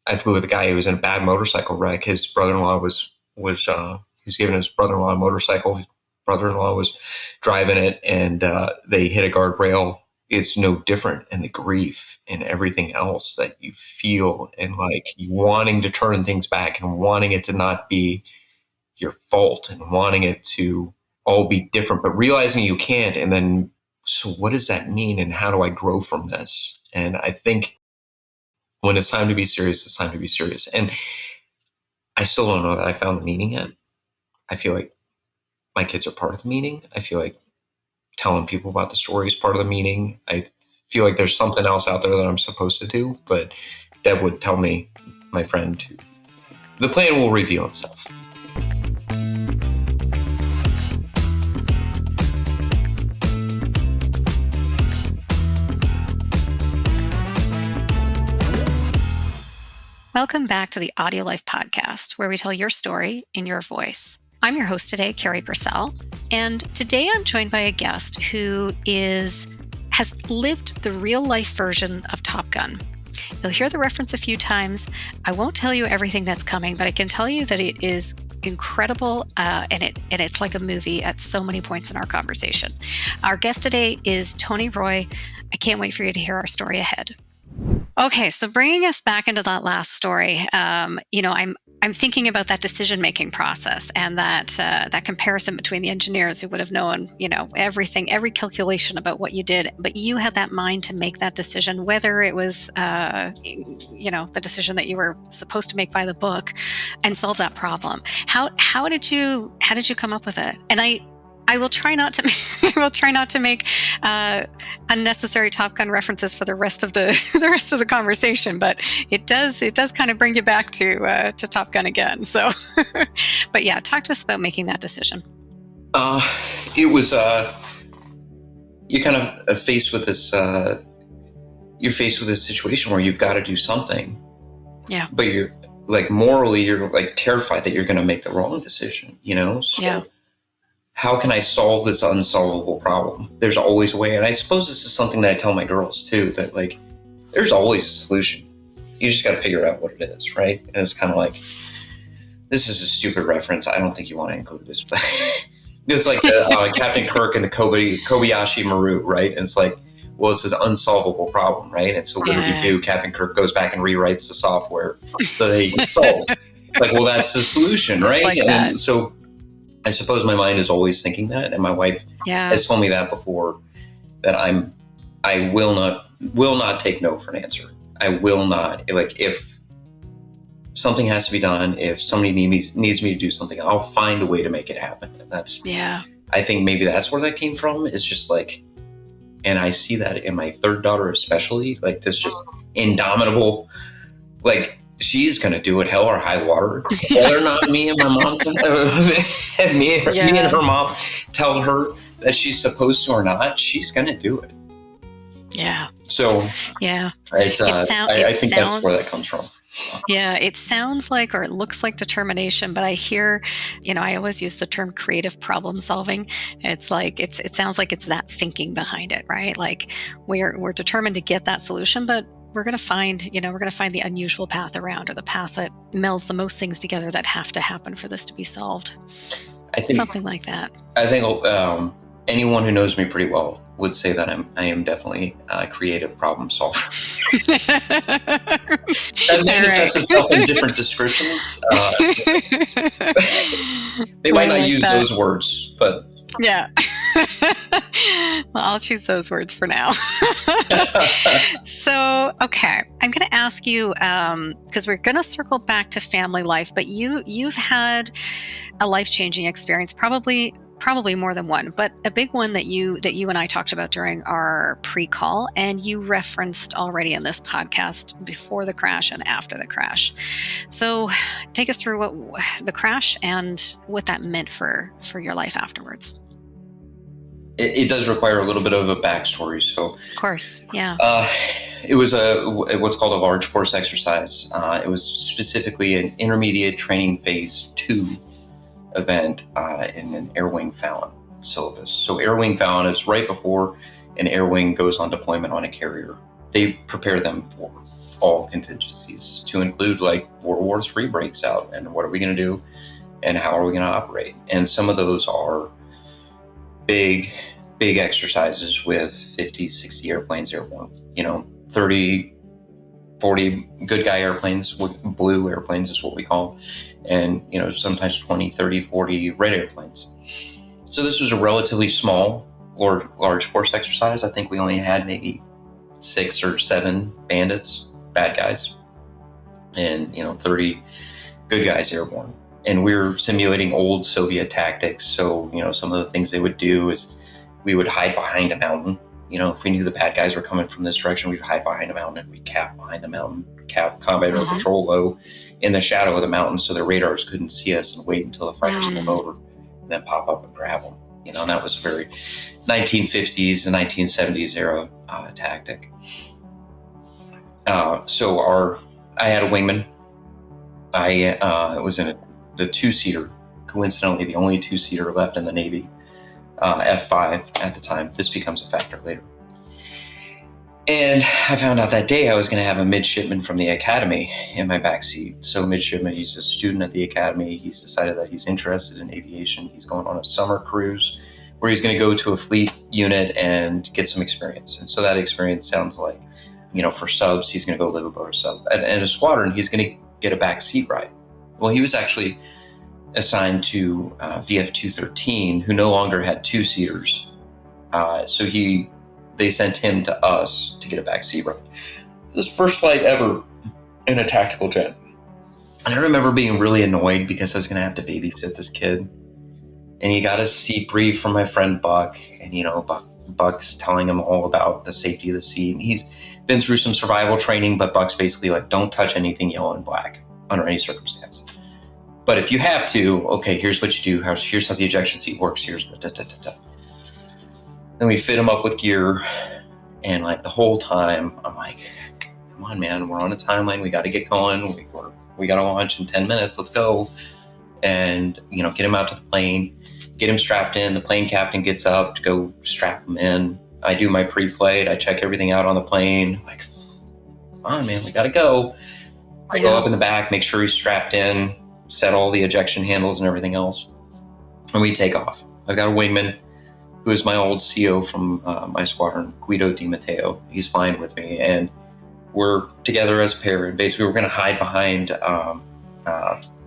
I flew with a guy who was in a bad motorcycle wreck. His brother-in-law he was giving his brother-in-law a motorcycle. His brother-in-law was driving it, and they hit a guardrail. It's no different in the grief and everything else that you feel, and like you wanting to turn things back and wanting it to not be your fault and wanting it to all be different, but realizing you can't. And then, so what does that mean? And how do I grow from this? And I think when it's time to be serious, it's time to be serious. And I still don't know that I found the meaning yet. I feel like my kids are part of the meaning. I feel like telling people about the story is part of the meaning. I feel like there's something else out there that I'm supposed to do, but Deb would tell me, my friend, the plan will reveal itself. Welcome back to the AudioLife podcast, where we tell your story in your voice. I'm your host today, Carrie Purcell, and today I'm joined by a guest who has lived the real-life version of Top Gun. You'll hear the reference a few times. I won't tell you everything that's coming, but I can tell you that it is incredible, and it's like a movie at so many points in our conversation. Our guest today is Tony Roy. I can't wait for you to hear our story ahead. Okay, so bringing us back into that last story, I'm thinking about that decision-making process and that comparison between the engineers who would have known, everything, every calculation about what you did, but you had that mind to make that decision, whether it was, the decision that you were supposed to make by the book, and solve that problem. How did you come up with it? And I will try not to make unnecessary Top Gun references for the rest of the conversation, but it does kind of bring you back to Top Gun again. So, but yeah, talk to us about making that decision. It was you're kind of faced with this. You're faced with this situation where you've got to do something. Yeah. But you're like morally, you're like terrified that you're going to make the wrong decision. So, yeah. How can I solve this unsolvable problem? There's always a way. And I suppose this is something that I tell my girls too, that like, there's always a solution. You just got to figure out what it is, right? And it's kind of like, this is a stupid reference. I don't think you want to include this, but it's like Captain Kirk and the Kobayashi Maru, right? And it's like, well, it's an unsolvable problem, right? And so what do? Captain Kirk goes back and rewrites the software so they get solved. Like, well, that's the solution, right? Like and that. So I suppose my mind is always thinking that, and my wife has told me that before, that I will not take no for an answer. I will not, like, if something has to be done, if somebody needs me to do something, I'll find a way to make it happen. And that's, I think maybe that's where that came from, is just like, and I see that in my third daughter especially, like this just indomitable, like, she's going to do it, hell or high water. Whether or not me and my mom, me and her mom tell her that she's supposed to or not, she's going to do it. Yeah. So, I think that's where that comes from. Yeah, it sounds like, or it looks like determination, but I hear, I always use the term creative problem solving. It's like, it sounds like it's that thinking behind it, right? Like we're determined to get that solution, but we're going to find the unusual path around, or the path that melds the most things together that have to happen for this to be solved. I think something like that. I think anyone who knows me pretty well would say that I am definitely a creative problem solver. That manifests itself in different descriptions. They might not use those words, but yeah. Well, I'll choose those words for now. So, okay, I'm going to ask you, because we're going to circle back to family life, but you've had a life-changing experience, probably more than one, but a big one that you and I talked about during our pre-call, and you referenced already in this podcast before the crash and after the crash. So take us through what the crash and what that meant for your life afterwards. It does require a little bit of a backstory. So, of course, yeah. It was what's called a large force exercise. It was specifically an intermediate training phase 2 event in an air wing Fallon syllabus. So air wing Fallon is right before an air wing goes on deployment on a carrier. They prepare them all contingencies, to include like World War III breaks out, and what are we going to do, and how are we going to operate? And some of those are big exercises with 50, 60 airplanes airborne, 30, 40 good guy airplanes, blue airplanes is what we call them, and sometimes 20, 30, 40 red airplanes. So this was a relatively small or large force exercise. I think we only had maybe 6 or 7 bandits, bad guys, and 30 good guys airborne. And we were simulating old Soviet tactics. So some of the things they would do is we would hide behind a mountain. If we knew the bad guys were coming from this direction, we'd hide behind a mountain and we'd cap behind the mountain, cap combat air patrol low in the shadow of the mountain so the radars couldn't see us, and wait until the fighters came over and then pop up and grab them. And that was a very 1950s and 1970s era tactic. So I had a wingman. I was in the 2-seater, coincidentally the only 2-seater left in the Navy, F5 at the time. This becomes a factor later. And I found out that day I was going to have a midshipman from the academy in my backseat. So midshipman, he's a student at the academy. He's decided that he's interested in aviation. He's going on a summer cruise where he's going to go to a fleet unit and get some experience. And so that experience sounds like, for subs, he's going to go live aboard a sub. And a squadron, he's going to get a backseat ride. Well, he was actually assigned to VF-213, who no longer had 2-seaters. So they sent him to us to get a backseat ride. This first flight ever in a tactical jet. And I remember being really annoyed because I was going to have to babysit this kid. And he got a seat brief from my friend Buck. And, Buck's telling him all about the safety of the seat. And he's been through some survival training, but Buck's basically like, don't touch anything yellow and black under any circumstance. But if you have to, okay, here's what you do. Here's how the ejection seat works. Here's Then we fit him up with gear. And like the whole time, I'm like, come on, man, we're on a timeline. We got to get going. We got to launch in 10 minutes. Let's go. And, get him out to the plane, get him strapped in. The plane captain gets up to go strap him in. I do my pre-flight. I check everything out on the plane. Like, come on, man, we got to go. I go up in the back, make sure he's strapped in, set all the ejection handles and everything else. And we take off. I've got a wingman who is my old CO from my squadron, Guido Di Matteo. He's flying with me. And we're together as a pair. And basically, we're going to hide behind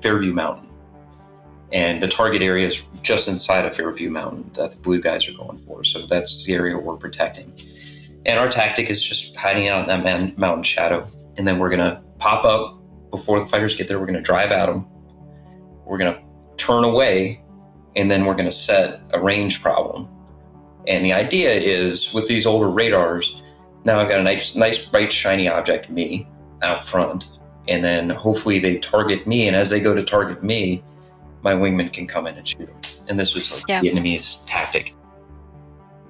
Fairview Mountain. And the target area is just inside of Fairview Mountain that the blue guys are going for. So that's the area we're protecting. And our tactic is just hiding out in that mountain shadow. And then we're going to pop up before the fighters get there. We're going to drive at them. We're going to turn away. And then we're going to set a range problem. And the idea is with these older radars, now I've got a nice bright, shiny object, me, out front. And then hopefully they target me. And as they go to target me, my wingman can come in and shoot them. And this was like the Vietnamese tactic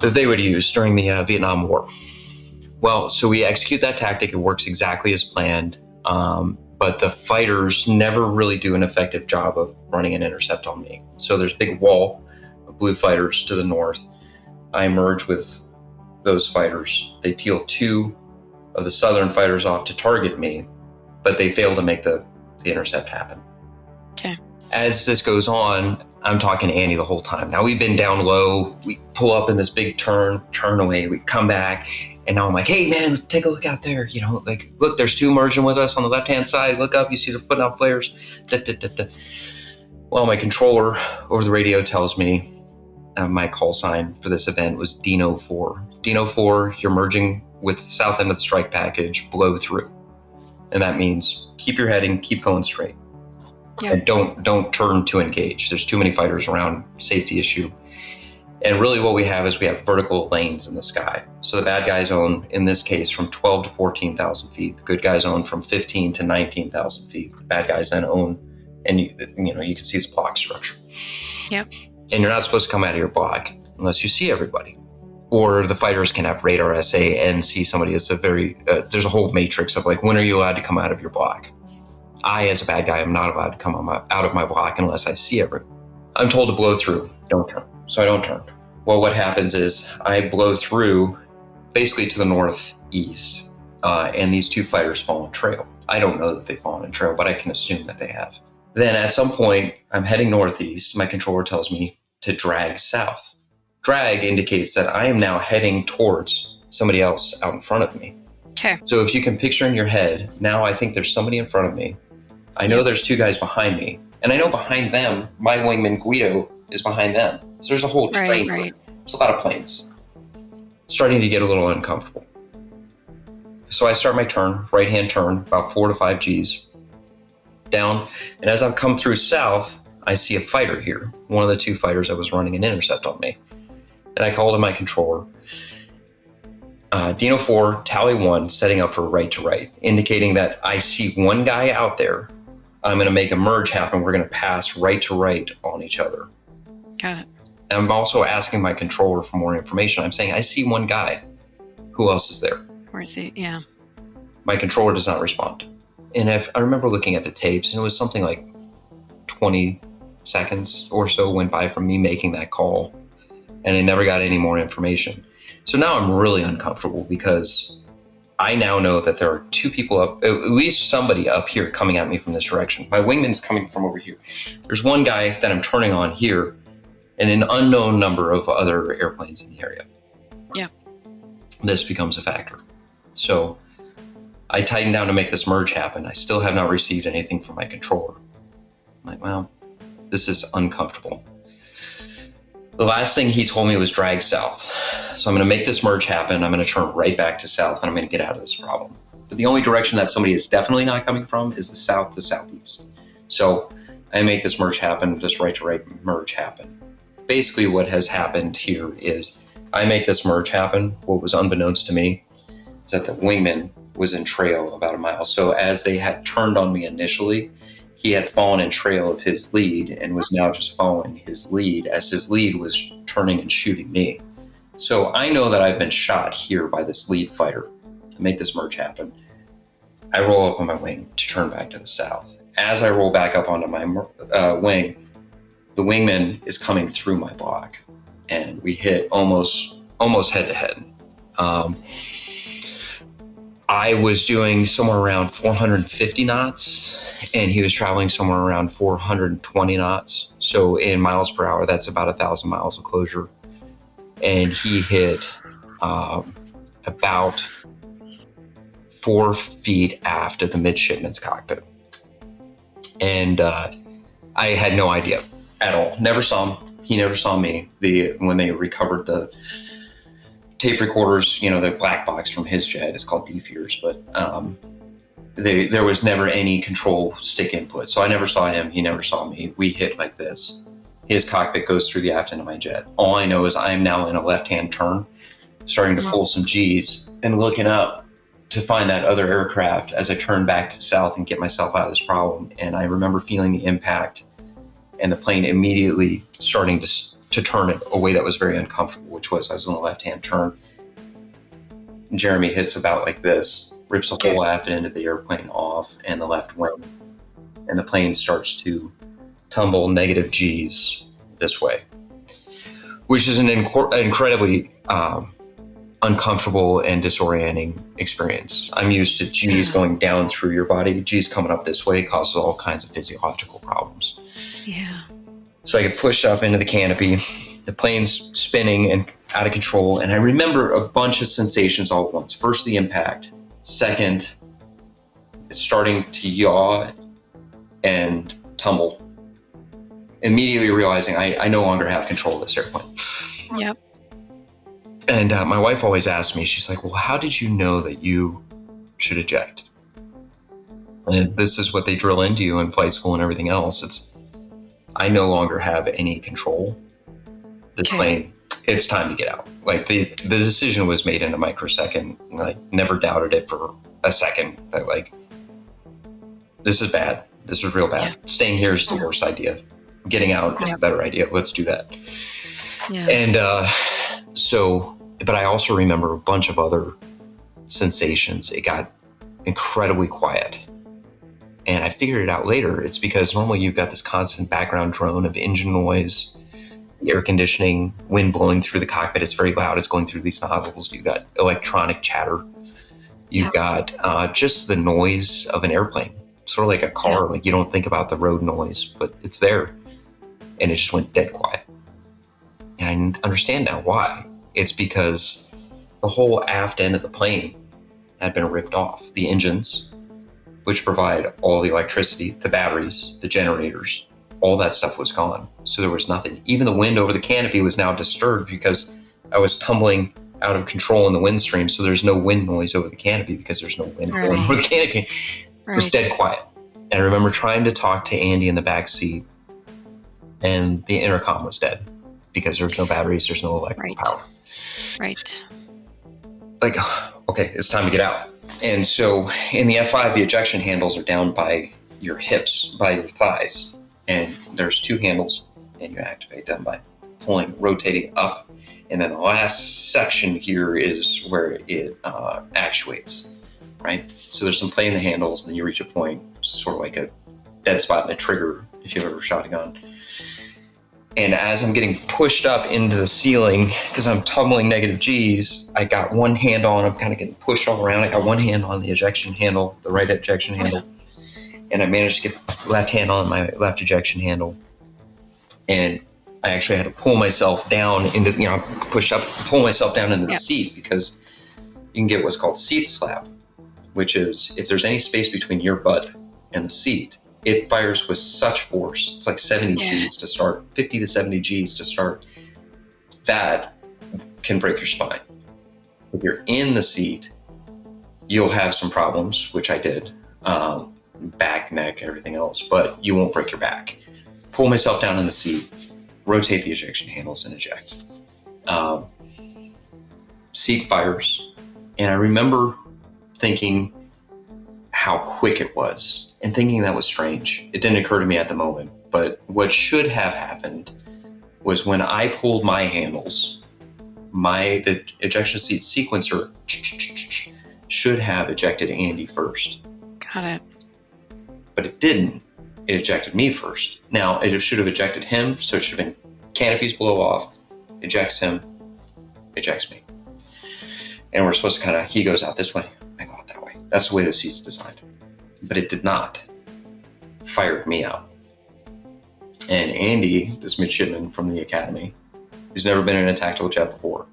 that they would use during the Vietnam War. Well, so we execute that tactic. It works exactly as planned. But the fighters never really do an effective job of running an intercept on me. So there's a big wall of blue fighters to the north. I merge with those fighters. They peel 2 of the southern fighters off to target me, but they fail to make the intercept happen. Okay. As this goes on, I'm talking to Annie the whole time. Now we've been down low. We pull up in this big turn away. We come back. And now I'm like, hey, man, take a look out there. Look, there's 2 merging with us on the left-hand side. Look up. You see they're putting out flares. Well, my controller over the radio tells me my call sign for this event was Dino 4. Dino 4, you're merging with the south end of the strike package, blow through. And that means keep your heading, keep going straight. Yeah. And don't turn to engage. There's too many fighters around, safety issue. And really what we have is we have vertical lanes in the sky. So the bad guys own, in this case, from 12 to 14,000 feet. The good guys own from 15 to 19,000 feet. The bad guys then own, and you can see this block structure. Yep. And you're not supposed to come out of your block unless you see everybody. Or the fighters can have radar SA and see somebody. It's there's a whole matrix of like, when are you allowed to come out of your block? I, as a bad guy, am not allowed to come out of my block unless I see everyone. I'm told to blow through, don't turn. So I don't turn. Well, what happens is I blow through basically to the northeast. and these two fighters fall on trail. I don't know that they've fallen on trail, but I can assume that they have. Then at some point, I'm heading northeast. My controller tells me to drag south. Drag indicates that I am now heading towards somebody else out in front of me. Okay. So if you can picture in your head, now I think there's somebody in front of me. I know there's two guys behind me. And I know behind them, my wingman Guido is behind them. So there's a whole train. Right. There's a lot of planes. Starting to get a little uncomfortable. So I start my turn, right-hand turn, about 4 to 5 Gs down. And as I've come through south, I see a fighter here. One of the two fighters that was running an intercept on me. And I call to my controller, Dino 4, Tally 1, setting up for right to right, indicating that I see one guy out there. I'm going to make a merge happen. We're going to pass right to right on each other. Got it. And I'm also asking my controller for more information. I'm saying, I see one guy. Who else is there? Where is he? Yeah. My controller does not respond. And if I remember looking at the tapes, and it was something like 20 seconds or so went by from me making that call, and I never got any more information. So now I'm really uncomfortable because I now know that there are two people up, at least somebody up here coming at me from this direction. My wingman's coming from over here. There's one guy that I'm turning on here and an unknown number of other airplanes in the area. Yeah. This becomes a factor. So I tighten down to make this merge happen. I still have not received anything from my controller. I'm like, well, this is uncomfortable. The last thing he told me was drag south. So I'm going to make this merge happen. I'm going to turn right back to south, and I'm going to get out of this problem. But the only direction that somebody is definitely not coming from is the south to southeast. So I make this merge happen, this right to right merge happen. Basically what has happened here is I make this merge happen. What was unbeknownst to me is that the wingman was in trail about a mile. So as they had turned on me initially, he had fallen in trail of his lead and was now just following his lead as his lead was turning and shooting me. So I know that I've been shot here by this lead fighter to make this merge happen. I roll up on my wing to turn back to the south. As I roll back up onto my wing, the wingman is coming through my block, and we hit almost head to head. I was doing somewhere around 450 knots, and he was traveling somewhere around 420 knots. So in miles per hour, that's about 1,000 miles of closure. And he hit about 4 feet aft of the midshipman's cockpit. And I had no idea at all. Never saw him. He never saw me. When they recovered the tape recorders, the black box from his jet, it's called defeaters, but there was never any control stick input. So I never saw him. He never saw me. We hit like this. His cockpit goes through the aft end of my jet. All I know is I'm now in a left-hand turn, starting to pull some G's and looking up to find that other aircraft as I turn back to south and get myself out of this problem. And I remember feeling the impact and the plane immediately starting to turn it a way that was very uncomfortable, which was I was on the left-hand turn. Jeremy hits about like this, rips the whole aft end of the airplane off and the left wing. And the plane starts to tumble negative G's this way, which is an incredibly uncomfortable and disorienting experience. I'm used to G's going down through your body. G's coming up this way causes all kinds of physiological problems. Yeah. So I get pushed up into the canopy. The plane's spinning and out of control. And I remember a bunch of sensations all at once. First, the impact. Second, it's starting to yaw and tumble. Immediately realizing I no longer have control of this airplane. Yep. And my wife always asks me, she's like, well, how did you know that you should eject? And this is what they drill into you in flight school and everything else. I no longer have any control. This plane, it's time to get out. Like the decision was made in a microsecond. Like never doubted it for a second that like, this is bad. This is real bad. Yeah. Staying here is the worst idea. Getting out is a better idea. Let's do that. Yeah. And but I also remember a bunch of other sensations. It got incredibly quiet. And I figured it out later. It's because normally you've got this constant background drone of engine noise, air conditioning, wind blowing through the cockpit. It's very loud. It's going through these nozzles. You've got electronic chatter. You got just the noise of an airplane, sort of like a car. Like you don't think about the road noise, but it's there. And it just went dead quiet. And I understand now why. It's because the whole aft end of the plane had been ripped off. The engines, which provide all the electricity, the batteries, the generators, all that stuff was gone. So there was nothing. Even the wind over the canopy was now disturbed because I was tumbling out of control in the wind stream. So there's no wind noise over the canopy because there's no wind going over the canopy. It was dead quiet. And I remember trying to talk to Andy in the back seat, and the intercom was dead because there's no batteries, there's no electrical power. Right. Like, okay, it's time to get out. And so in the F5, the ejection handles are down by your hips, by your thighs. And there's two handles, and you activate them by rotating up. And then the last section here is where it actuates, right? So there's some play in the handles, and then you reach a point, sort of like a dead spot in a trigger, if you've ever shot a gun. And as I'm getting pushed up into the ceiling, because I'm tumbling negative G's, I got one hand on, I'm kind of getting pushed all around. I got one hand on the ejection handle, the right ejection handle. And I managed to get the left hand on my left ejection handle. And I actually had to pull myself down into, push up, pull myself down into the seat, because you can get what's called seat slap, which is if there's any space between your butt and the seat, it fires with such force. It's like 70 Gs to start, 50 to 70 Gs to start. That can break your spine. If you're in the seat, you'll have some problems, which I did. Back, neck, everything else, but you won't break your back. Pull myself down in the seat, rotate the ejection handles, and eject. Seat fires, and I remember thinking how quick it was and thinking that was strange. It didn't occur to me at the moment, but what should have happened was when I pulled my handles, the ejection seat sequencer should have ejected Andy first. Got it. But it didn't. It ejected me first. Now, it should have ejected him, so it should have been canopies blow off, ejects him, ejects me. And we're supposed to he goes out this way, I go out that way. That's the way the seat's designed. But it did not. Fired me out. And Andy, this midshipman from the academy, who's never been in a tactical jet before,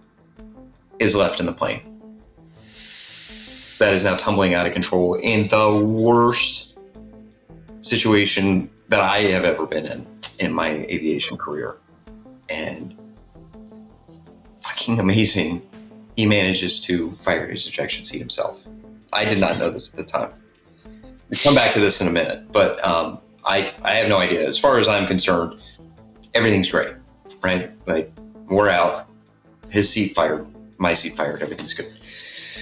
is left in the plane. That is now tumbling out of control in the worst situation that I have ever been in my aviation career. And fucking amazing, he manages to fire his ejection seat himself. I did not know this at the time. We'll come back to this in a minute, but I have no idea. As far as I'm concerned, everything's great, right? Like, we're out, his seat fired, my seat fired, everything's good.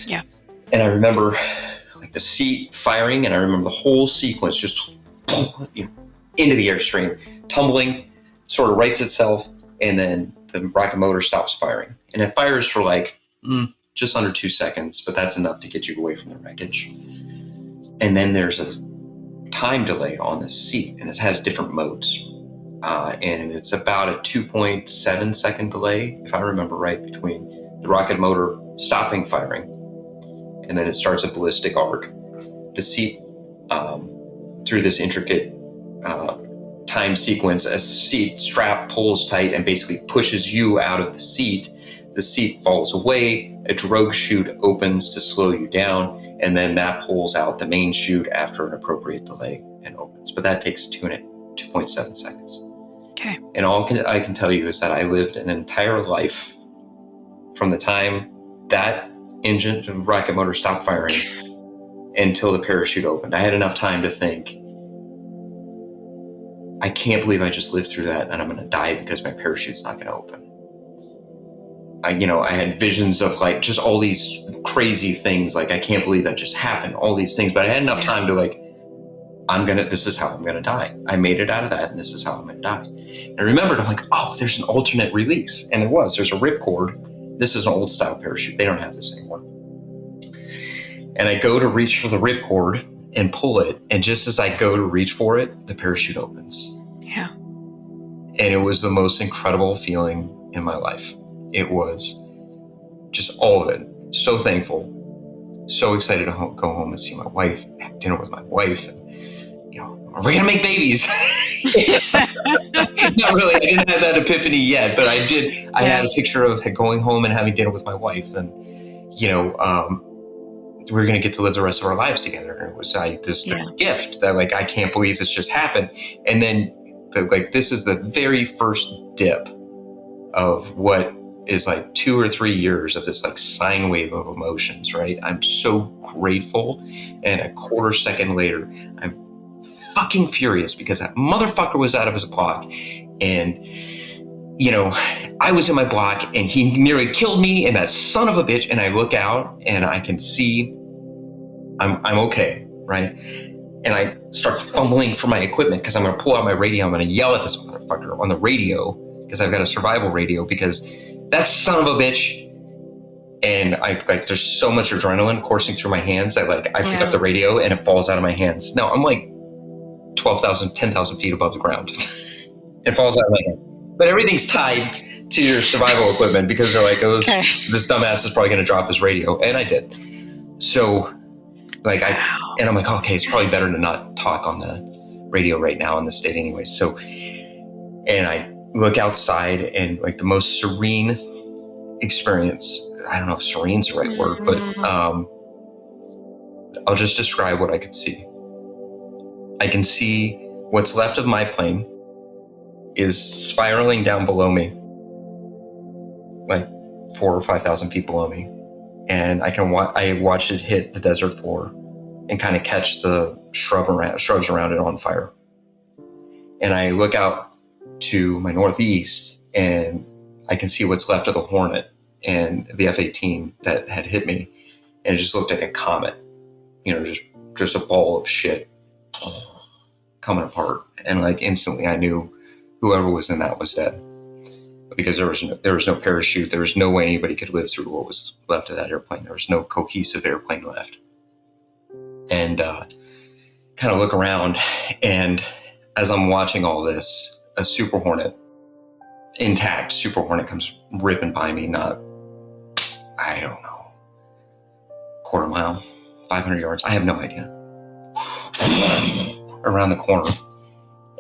Yeah. And I remember like the seat firing, and I remember the whole sequence just into the airstream, tumbling, sort of rights itself, and then the rocket motor stops firing. And it fires for like just under 2 seconds, but that's enough to get you away from the wreckage. And then there's a time delay on this seat, and it has different modes. And it's about a 2.7 second delay, if I remember right, between the rocket motor stopping firing, and then it starts a ballistic arc. The seat, through this intricate time sequence, a seat strap pulls tight and basically pushes you out of the seat. The seat falls away, a drogue chute opens to slow you down, and then that pulls out the main chute after an appropriate delay and opens. But that takes 2.7 seconds. Okay. And all I can tell you is that I lived an entire life from the time that engine rocket motor stopped firing until the parachute opened. I had enough time to think, I can't believe I just lived through that, and I'm going to die because my parachute's not going to open. I had visions of like just all these crazy things. Like, I can't believe that just happened, all these things. But I had enough time to like, this is how I'm going to die. I made it out of that, and this is how I'm going to die. And I remembered, I'm like, oh, there's an alternate release. And there's a ripcord. This is an old style parachute. They don't have this anymore. And I go to reach for the ripcord and pull it. And just as I go to reach for it, the parachute opens. Yeah. And it was the most incredible feeling in my life. It was just all of it. So thankful. so excited to go home and see my wife, have dinner with my wife. And, are we going to make babies? Not really. I didn't have that epiphany yet, but I did. I had a picture of going home and having dinner with my wife, and we were going to get to live the rest of our lives together. And it was this gift that I can't believe this just happened. And then this is the very first dip of what is 2 or 3 years of this sine wave of emotions, right? I'm so grateful. And a quarter second later, I'm fucking furious because that motherfucker was out of his block. And, I was in my block and he nearly killed me, and that son of a bitch. And I look out and I can see I'm okay, right? And I start fumbling for my equipment because I'm going to pull out my radio. I'm going to yell at this motherfucker on the radio because I've got a survival radio, because that son of a bitch. And there's so much adrenaline coursing through my hands that I pick up the radio and it falls out of my hands. Now I'm 10,000 feet above the ground. It falls out of my hand. But everything's tied to your survival equipment because they're this dumbass is probably going to drop his radio. And I did. So and I'm okay, it's probably better to not talk on the radio right now in the state anyway. So, and I look outside and the most serene experience. I don't know if serene's the right word, but I'll just describe what I could see. I can see what's left of my plane is spiraling down below me, 4,000 or 5,000 feet below me. And I watched it hit the desert floor and kind of catch the shrubs around it on fire. And I look out to my northeast and I can see what's left of the Hornet and the F-18 that had hit me. And it just looked like a comet, just a ball of shit coming apart. And instantly I knew whoever was in that was dead, because there was no parachute. There was no way anybody could live through what was left of that airplane. There was no cohesive airplane left. And kind of look around, and as I'm watching all this, a Super Hornet, intact Super Hornet, comes ripping by me, not, I don't know, quarter mile, 500 yards. I have no idea. Around the corner.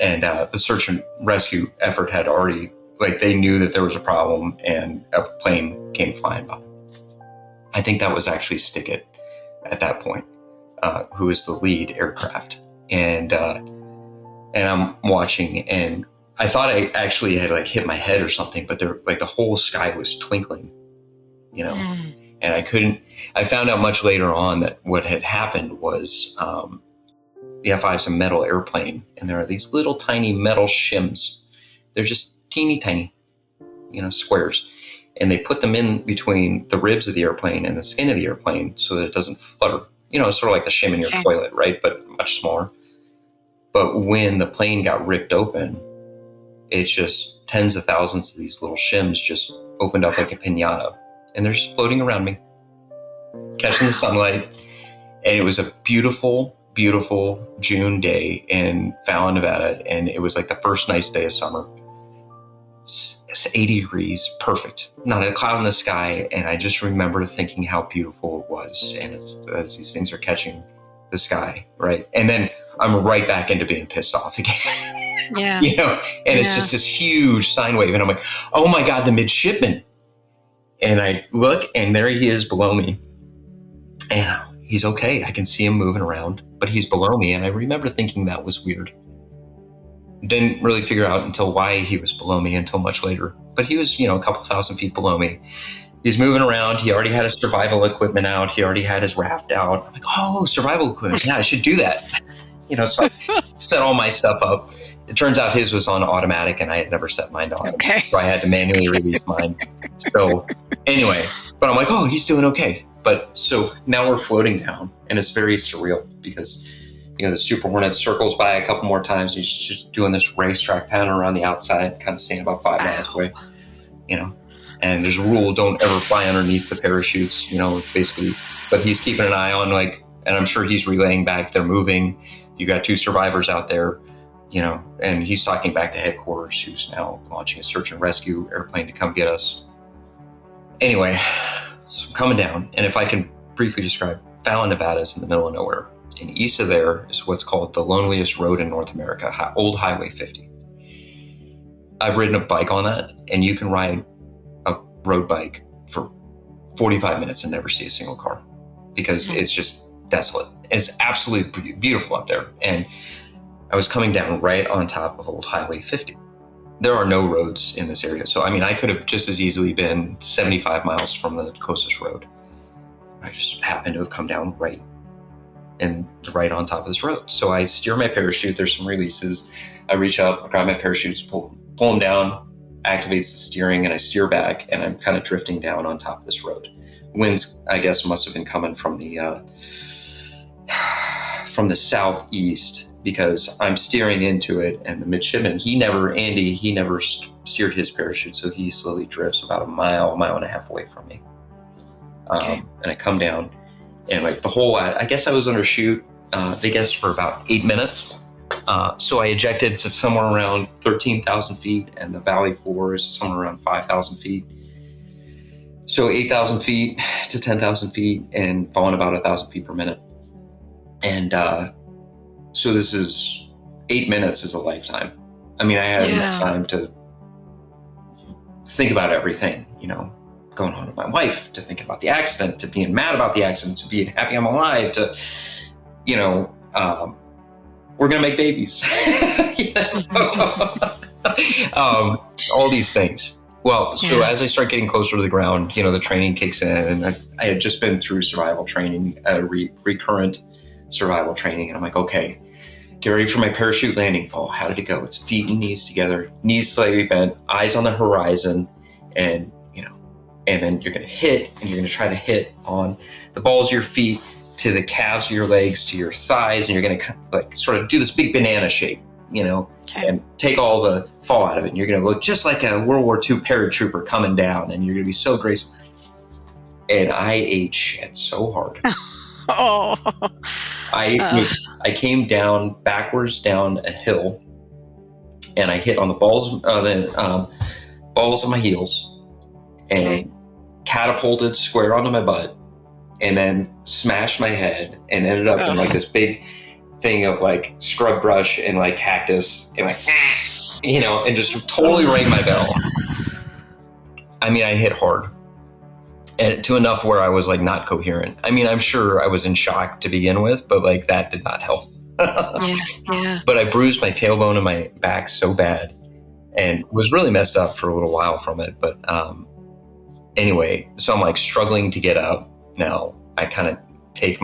And the search and rescue effort had already, they knew that there was a problem, and a plane came flying by. I think that was actually Stickett at that point, who was the lead aircraft. And I'm watching, and I thought I actually had hit my head or something, but there, the whole sky was twinkling, and I found out much later on that what had happened was, the F-5 is a metal airplane, and there are these little tiny metal shims. They're just teeny tiny, squares. And they put them in between the ribs of the airplane and the skin of the airplane so that it doesn't flutter. It's sort of like the shim in your toilet, right? But much smaller. But when the plane got ripped open, it's just tens of thousands of these little shims just opened up like a piñata. And they're just floating around me, catching the sunlight. And it was a beautiful, beautiful June day in Fallon, Nevada. And it was the first nice day of summer. It's 80 degrees, perfect. Not a cloud in the sky. And I just remember thinking how beautiful it was. And as these things are catching the sky, right? And then I'm right back into being pissed off again. Yeah. And it's just this huge sine wave. And I'm oh my God, the midshipman. And I look, and there he is below me. And he's okay. I can see him moving around, but he's below me. And I remember thinking that was weird. Didn't really figure out until why he was below me until much later. But he was, a couple thousand feet below me. He's moving around. He already had his survival equipment out. He already had his raft out. I'm oh, survival equipment. Yeah, I should do that. So I set all my stuff up. It turns out his was on automatic, and I had never set mine to automatic. So I had to manually release mine. So anyway, but I'm oh, he's doing okay. But so now we're floating down, and it's very surreal because, the Super Hornet circles by a couple more times. He's just doing this racetrack pattern around the outside, kind of staying about 5 miles away, and there's a rule, don't ever fly underneath the parachutes, basically, but he's keeping an eye on and I'm sure he's relaying back, they're moving. You got 2 survivors out there, and he's talking back to headquarters, who's now launching a search and rescue airplane to come get us. Anyway, so I'm coming down, and if I can briefly describe Fallon, Nevada is in the middle of nowhere. And east of there is what's called the loneliest road in North America, Old Highway 50. I've ridden a bike on that, and you can ride a road bike for 45 minutes and never see a single car because it's just desolate. It's absolutely beautiful up there. And I was coming down right on top of Old Highway 50. There are no roads in this area. So, I mean, I could have just as easily been 75 miles from the closest road. I just happened to have come down right on top of this road. So I steer my parachute. There's some releases. I reach up, grab my parachutes, pull them down, activates the steering, and I steer back, and I'm kind of drifting down on top of this road. Winds, I guess, must have been coming from the southeast because I'm steering into it, and the midshipman, he never steered his parachute, so he slowly drifts about a mile and a half away from me. And I come down, and like the whole, I guess I was undershoot, they guess for about 8 minutes. So I ejected to somewhere around 13,000 feet, and the valley floor is somewhere around 5,000 feet. So 8,000 feet to 10,000 feet and falling about 1,000 feet per minute. And so this is 8 minutes is a lifetime. I mean, I had enough time to think about everything, going home with my wife, to think about the accident, to being mad about the accident, to being happy I'm alive, to, we're going to make babies. All these things. Well, so as I start getting closer to the ground, the training kicks in, and I had just been through survival training, recurrent survival training. And I'm like, okay, get ready for my parachute landing fall. How did it go? It's feet and knees together, knees slightly bent, eyes on the horizon. And, and then you're going to hit, and you're going to try to hit on the balls of your feet to the calves of your legs, to your thighs. And you're going to sort of do this big banana shape, and take all the fall out of it. And you're going to look just like a World War II paratrooper coming down, and you're going to be so graceful. And I ate shit so hard. I came down backwards down a hill, and I hit on the balls of my heels, and catapulted square onto my butt, and then smashed my head, and ended up in this big thing of scrub brush and cactus and and just totally rang my bell. I mean, I hit hard, and to enough where I was not coherent. I mean, I'm sure I was in shock to begin with, but that did not help. But I bruised my tailbone and my back so bad, and was really messed up for a little while from it. But anyway, so I'm struggling to get up. Now I kind of take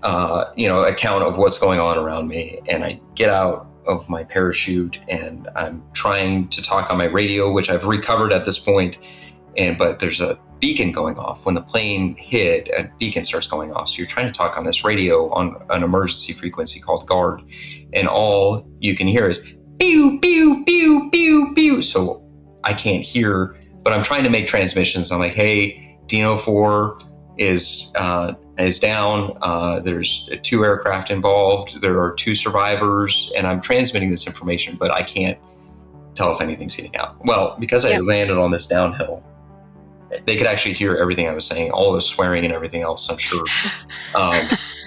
account of what's going on around me, and I get out of my parachute, and I'm trying to talk on my radio, which I've recovered at this point. But there's a beacon going off. When the plane hit, a beacon starts going off. So you're trying to talk on this radio on an emergency frequency called guard, and all you can hear is pew, pew, pew, pew, pew. So I can't hear, but I'm trying to make transmissions. I'm like, hey, Dino 4 is down. There's 2 aircraft involved. There are 2 survivors, and I'm transmitting this information, but I can't tell if anything's getting out. Well, because I landed on this downhill, they could actually hear everything I was saying, all the swearing and everything else, I'm sure.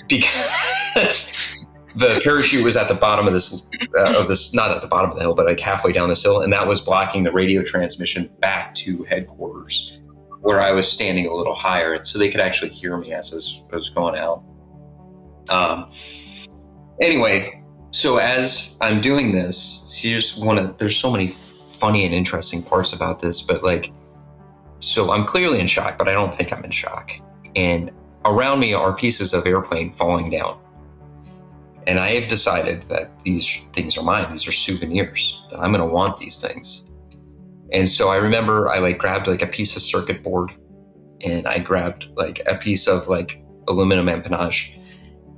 Because the parachute was at the bottom of this, not at the bottom of the hill, but halfway down this hill, and that was blocking the radio transmission back to headquarters, where I was standing a little higher, and so they could actually hear me as I was going out. Anyway, so as I'm doing this, there's so many funny and interesting parts about this, but so I'm clearly in shock, but I don't think I'm in shock. And around me are pieces of airplane falling down. And I have decided that these things are mine. These are souvenirs, that I'm going to want these things. And so I remember I grabbed a piece of circuit board, and I grabbed a piece of aluminum empennage,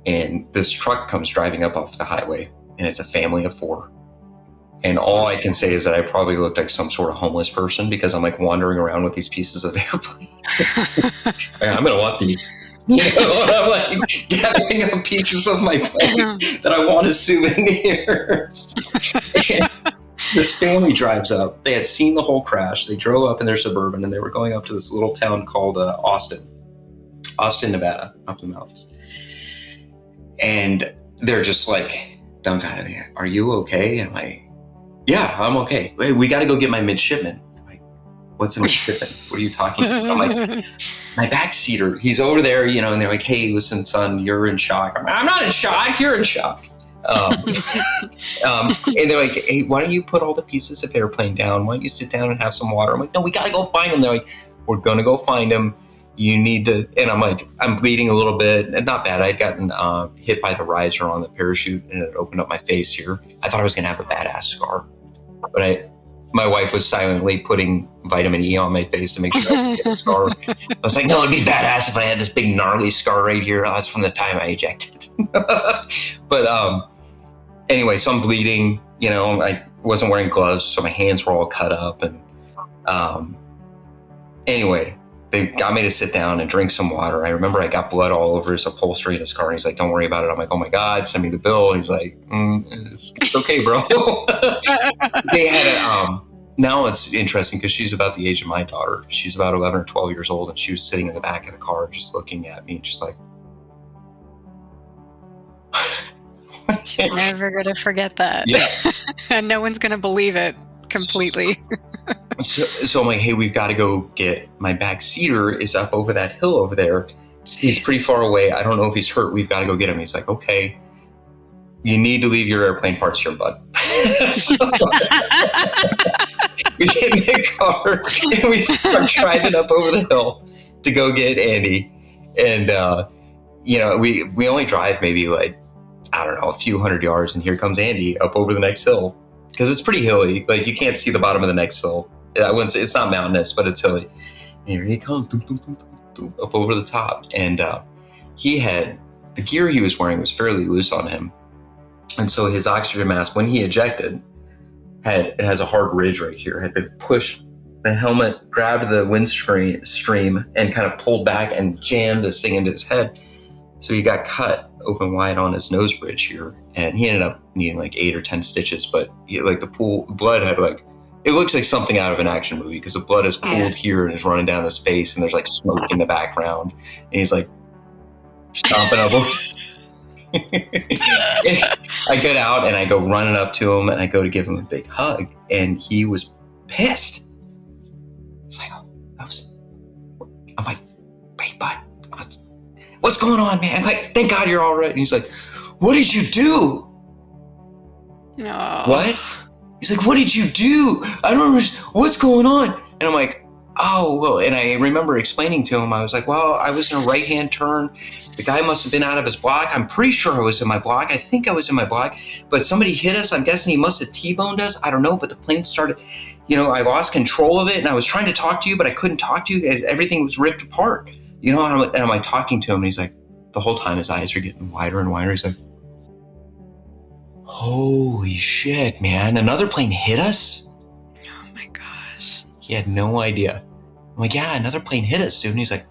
and this truck comes driving up off the highway, and it's a family of 4. And all I can say is that I probably looked like some sort of homeless person, because I'm wandering around with these pieces of airplane. I'm going to want these. I'm gathering up pieces of my plane that I want as souvenirs. This family drives up. They had seen the whole crash. They drove up in their Suburban, and they were going up to this little town called Austin. Austin, Nevada, up in the mountains. And they're just like dumbfounded. Are you okay? I'm like, yeah, I'm okay. Hey, we got to go get my midshipman. I'm like, what's a midshipman? What are you talking about? I'm like, my backseater, he's over there, you know, and they're like, hey, listen, son, you're in shock. I'm not in shock. You're in shock. And they're like, hey, why don't you put all the pieces of airplane down? Why don't you sit down and have some water? I'm like, no, we got to go find him. They're like, we're going to go find him. You need to, and I'm like, I'm bleeding a little bit, and not bad. I'd gotten hit by the riser on the parachute, and it opened up my face here. I thought I was going to have a badass scar, but my wife was silently putting vitamin E on my face to make sure I didn't get a scar. I was like, no, it'd be badass if I had this big gnarly scar right here. Oh, that's from the time I ejected. But anyway, so I'm bleeding. You know, I wasn't wearing gloves, so my hands were all cut up. And anyway, they got me to sit down and drink some water. I remember I got blood all over his upholstery in his car. And he's like, don't worry about it. I'm like, oh my God, send me the bill. He's like, it's okay, bro. They had now it's interesting because she's about the age of my daughter. She's about 11 or 12 years old. And she was sitting in the back of the car just looking at me, just like. She's never going to forget that. Yeah. And no one's going to believe it completely. So I'm like, hey, we've got to go get my backseater is up over that hill over there. Jeez. He's pretty far away. I don't know if he's hurt. We've got to go get him. He's like, okay, you need to leave your airplane parts here, bud. So, we get in the car and we start driving up over the hill to go get Andy. And, you know, we only drive maybe like, I don't know, a few hundred yards. And here comes Andy up over the next hill. Because it's pretty hilly. Like, you can't see the bottom of the next hill. I wouldn't say it's not mountainous, but it's hilly. And here he comes, up over the top. And he had, the gear he was wearing was fairly loose on him. And so his oxygen mask, when he ejected, it has a hard ridge right here, had been pushed. The helmet grabbed the stream and kind of pulled back and jammed this thing into his head. So he got cut open wide on his nose bridge here. And he ended up needing like 8 or 10 stitches. But like the blood had like, it looks like something out of an action movie because the blood is pooled here and is running down his face. And there's like smoke in the background. And he's like stomping up. I get out and I go running up to him and I go to give him a big hug. And he was pissed. He's like, oh, I'm like, hey, bud, what's going on, man? I'm like, thank God you're all right. And he's like, what did you do? No. What? He's like, what did you do? I don't understand. What's going on? And I'm like, oh, well, and I remember explaining to him, I was like, well, I was in a right-hand turn. The guy must have been out of his block. I'm pretty sure I was in my block. I think I was in my block, but somebody hit us. I'm guessing he must have T-boned us. I don't know, but the plane started, you know, I lost control of it and I was trying to talk to you, but I couldn't talk to you. Everything was ripped apart, you know, and I'm like talking to him and he's like, the whole time his eyes are getting wider and wider. He's like, holy shit, man. Another plane hit us? Oh my gosh. He had no idea. I'm like, yeah, another plane hit us, dude. And he's like,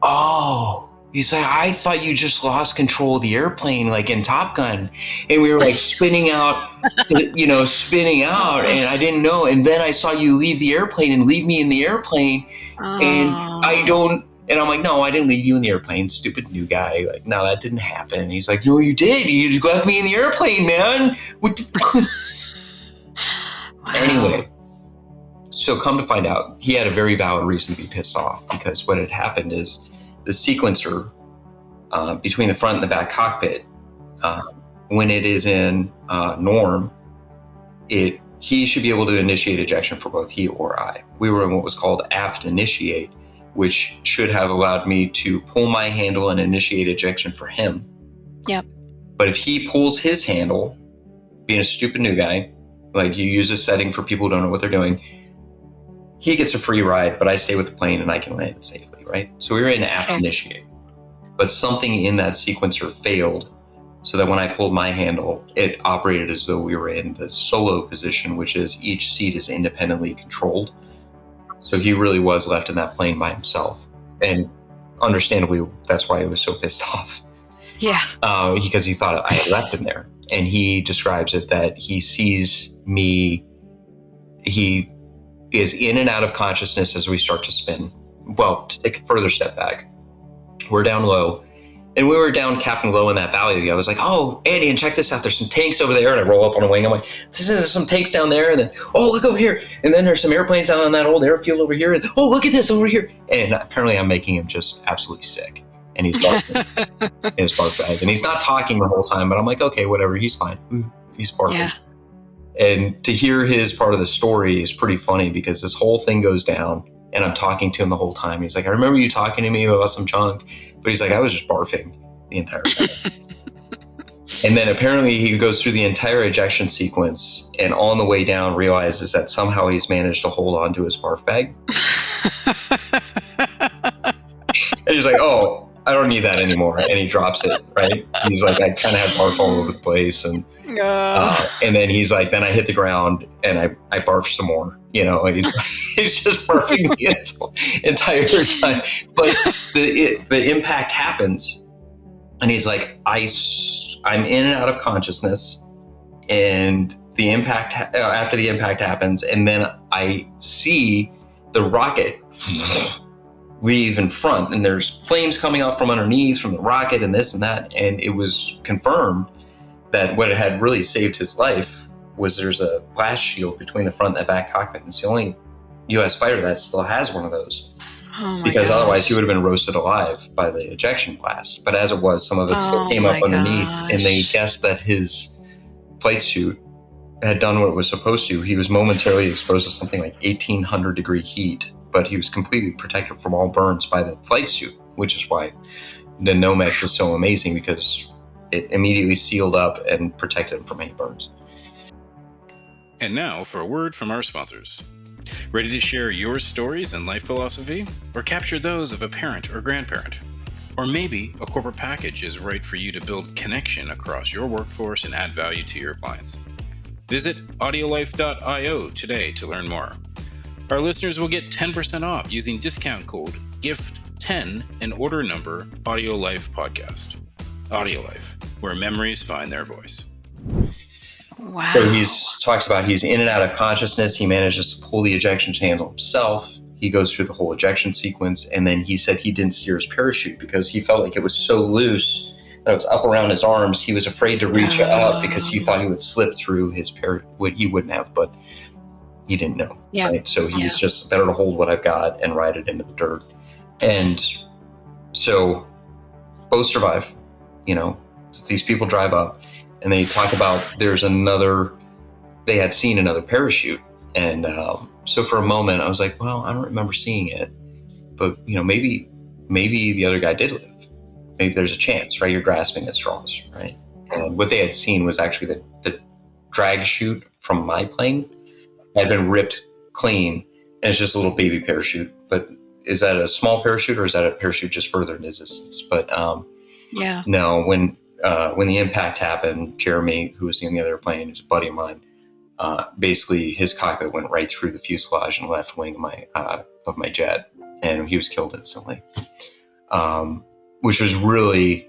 oh. He's like, I thought you just lost control of the airplane, like in Top Gun. And we were like spinning out, and I didn't know. And then I saw you leave the airplane and leave me in the airplane. And and I'm like, no, I didn't leave you in the airplane, stupid new guy. Like, no, that didn't happen. And he's like, no, you did. You just left me in the airplane, man. What the Wow. Anyway, so come to find out, he had a very valid reason to be pissed off because what had happened is the sequencer between the front and the back cockpit, when it is in norm, he should be able to initiate ejection for both he or I. We were in what was called aft initiate, which should have allowed me to pull my handle and initiate ejection for him. Yep. But if he pulls his handle, being a stupid new guy, like you use a setting for people who don't know what they're doing, he gets a free ride, but I stay with the plane and I can land it safely, right? So we were in aft initiate, but something in that sequencer failed so that when I pulled my handle, it operated as though we were in the solo position, which is each seat is independently controlled. So he really was left in that plane by himself. And understandably, that's why he was so pissed off. Yeah. Because he thought I had left him there. And he describes it that he sees me, he is in and out of consciousness as we start to spin. Well, to take a further step back, We're down low. And we were down Captain Low in that valley. I was like, oh, Andy, and check this out. There's some tanks over there. And I roll up on a wing. I'm like, there's some tanks down there. And then, oh, look over here. And then there's some airplanes down on that old airfield over here. And, oh, look at this over here. And apparently I'm making him just absolutely sick. And he's barking in his bark bag. And he's not talking the whole time. But I'm like, okay, whatever. He's fine. He's barking. Yeah. And to hear his part of the story is pretty funny because this whole thing goes down. And I'm talking to him the whole time. He's like, I remember you talking to me about some junk. But he's like, I was just barfing the entire time. And then apparently he goes through the entire ejection sequence and on the way down realizes that somehow he's managed to hold on to his barf bag. And he's like, oh, I don't need that anymore. And he drops it, right? He's like, I kind of had barf all over the place. And then he's like, then I hit the ground and I barf some more. You know, he's just barfing the entire time. But the impact happens. And he's like, I'm in and out of consciousness. And the impact, after the impact happens, and then I see the rocket leave in front, and there's flames coming out from underneath from the rocket and this and that. And it was confirmed that what had really saved his life was there's a blast shield between the front and the back cockpit. And it's the only U.S. fighter that still has one of those. Oh because gosh. Otherwise he would have been roasted alive by the ejection blast. But as it was, some of it still came up underneath. And they guessed that his flight suit had done what it was supposed to. He was momentarily exposed to something like 1,800 degree heat, but he was completely protected from all burns by the flight suit, which is why the Nomex is so amazing, because it immediately sealed up and protected him from any burns. And now for a word from our sponsors. Ready to share your stories and life philosophy? Or capture those of a parent or grandparent? Or maybe a corporate package is right for you to build connection across your workforce and add value to your clients. Visit audiolife.io today to learn more. Our listeners will get 10% off using discount code GIFT10 and order number AudioLife Podcast. AudioLife, where memories find their voice. Wow. So he talks about he's in and out of consciousnness. He manages to pull the ejection handle himself. He goes through the whole ejection sequence. And then he said he didn't steer his parachute because he felt like it was so loose that it was up around his arms. He was afraid to reach up because he thought he would slip through his parachute. He wouldn't have, but he didn't know. Yeah. Right? So he's just better to hold what I've got and ride it into the dirt. And so both survive. You know, these people drive up. And they talk about they had seen another parachute. And so for a moment, I was like, well, I don't remember seeing it. But, you know, maybe the other guy did live. Maybe there's a chance, right? You're grasping at straws, right? And what they had seen was actually the drag chute from my plane had been ripped clean. And it's just a little baby parachute. But is that a small parachute or is that a parachute just further in distance? But no, when the impact happened, Jeremy, who was in the other plane, who's a buddy of mine, basically his cockpit went right through the fuselage and left wing of my jet, and he was killed instantly. Which was really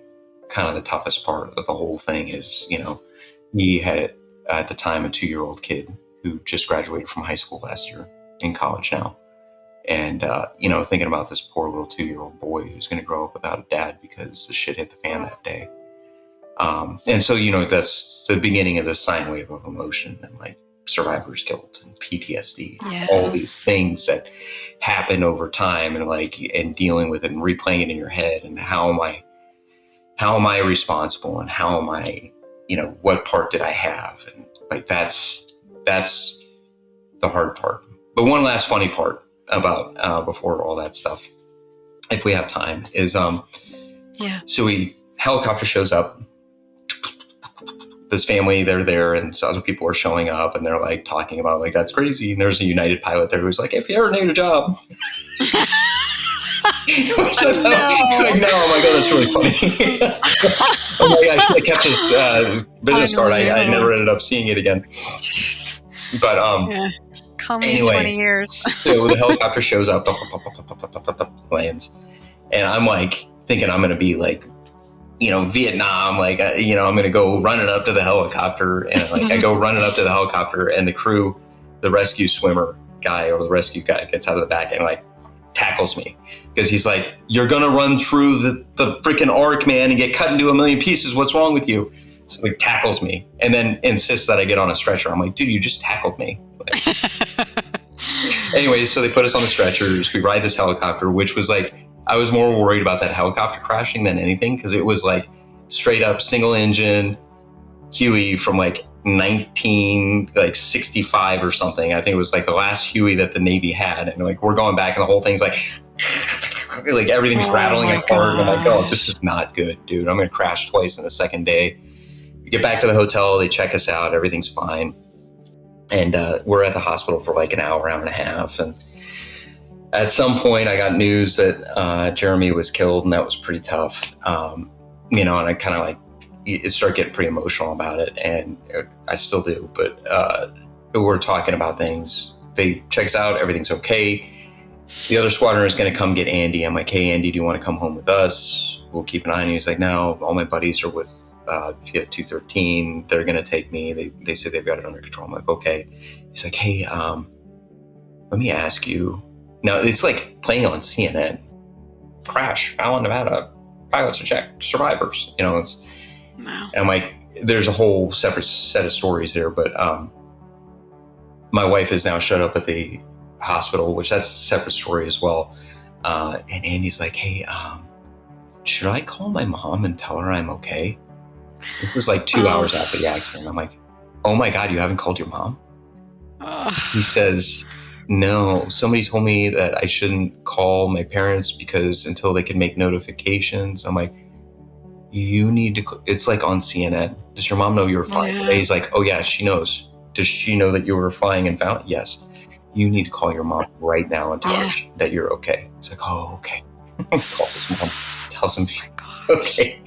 kind of the toughest part of the whole thing is, you know, he had at the time a 2-year-old kid who just graduated from high school last year, in college now. And, you know, thinking about this poor little 2-year-old boy who's going to grow up without a dad because the shit hit the fan that day. And so, you know, that's the beginning of the sine wave of emotion and like survivor's guilt and PTSD, all these things that happen over time and dealing with it and replaying it in your head. And how am I responsible, and how am I, you know, what part did I have? And like, that's the hard part. But one last funny part about, before all that stuff, if we have time, is, so helicopter shows up. This family, they're there, and so other people are showing up, and they're like talking about like, that's crazy. And there's a United pilot there who's like, if you ever need a job. I'm like, no, oh my God, that's really funny. I should have kept his business card. I never ended up seeing it again. But call me in 20 years. So the helicopter shows up, lands, and I'm like thinking I'm going to be like, you know, Vietnam, like, you know, I'm going to go running up to the helicopter, and like I go running up to the helicopter, and the crew, the rescue swimmer guy or the rescue guy gets out of the back and like tackles me because he's like, "You're gonna run through the freaking arc, man, and get cut into a million pieces. What's wrong with you?" So he tackles me and then insists that I get on a stretcher. I'm like, "Dude, you just tackled me." Anyway, so they put us on the stretchers. We ride this helicopter, which was like, I was more worried about that helicopter crashing than anything because it was like straight up single engine Huey from like 1965 or something. I think it was like the last Huey that the Navy had, and like we're going back, and the whole thing's like everything's rattling apart. And I'm like, oh, this is not good, dude. I'm gonna crash twice in the second day. We get back to the hotel, they check us out, everything's fine, and we're at the hospital for like an hour and a half. And at some point, I got news that Jeremy was killed, and that was pretty tough. And I kind of like start getting pretty emotional about it, and I still do. But we're talking about things. They check us out, everything's okay. The other squadron is going to come get Andy. I'm like, "Hey, Andy, do you want to come home with us? We'll keep an eye on you." He's like, "No, all my buddies are with PF 213. They're going to take me. They say they've got it under control." I'm like, "Okay." He's like, "Hey, let me ask you." Now, it's like playing on CNN. Crash, Fallon, Nevada, pilots eject, survivors. It's, wow. And I'm like, there's a whole separate set of stories there. But my wife is now shut up at the hospital, which that's a separate story as well. And Andy's like, "Hey, should I call my mom and tell her I'm okay?" This was like 2 hours after the accident. I'm like, "Oh my God, you haven't called your mom?" He says, "No, somebody told me that I shouldn't call my parents because until they can make notifications." I'm like, "You need to, it's like on CNN. Does your mom know you were flying today?" He's like, "Oh yeah, she knows." "Does she know that you were flying and found?" "Yes." "You need to call your mom right now and tell her that you're okay." It's like, "Oh, okay." Calls his mom, tells him, okay.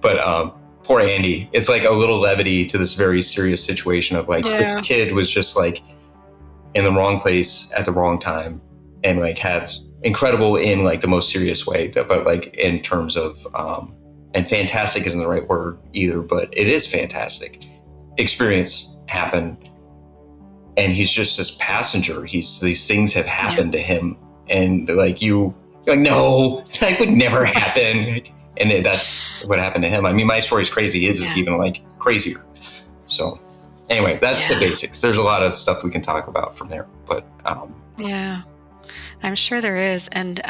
But poor Andy, it's like a little levity to this very serious situation of like, the kid was just like in the wrong place at the wrong time, and like have incredible in like the most serious way, but like in terms of and fantastic isn't the right word either, but it is fantastic experience happened, and he's just this passenger. These things have happened to him, and like you're like, "No, that would never happen." And that's what happened to him. I mean, my story's crazy. His is even like crazier. So anyway, that's the basics. There's a lot of stuff we can talk about from there, but yeah, I'm sure there is. And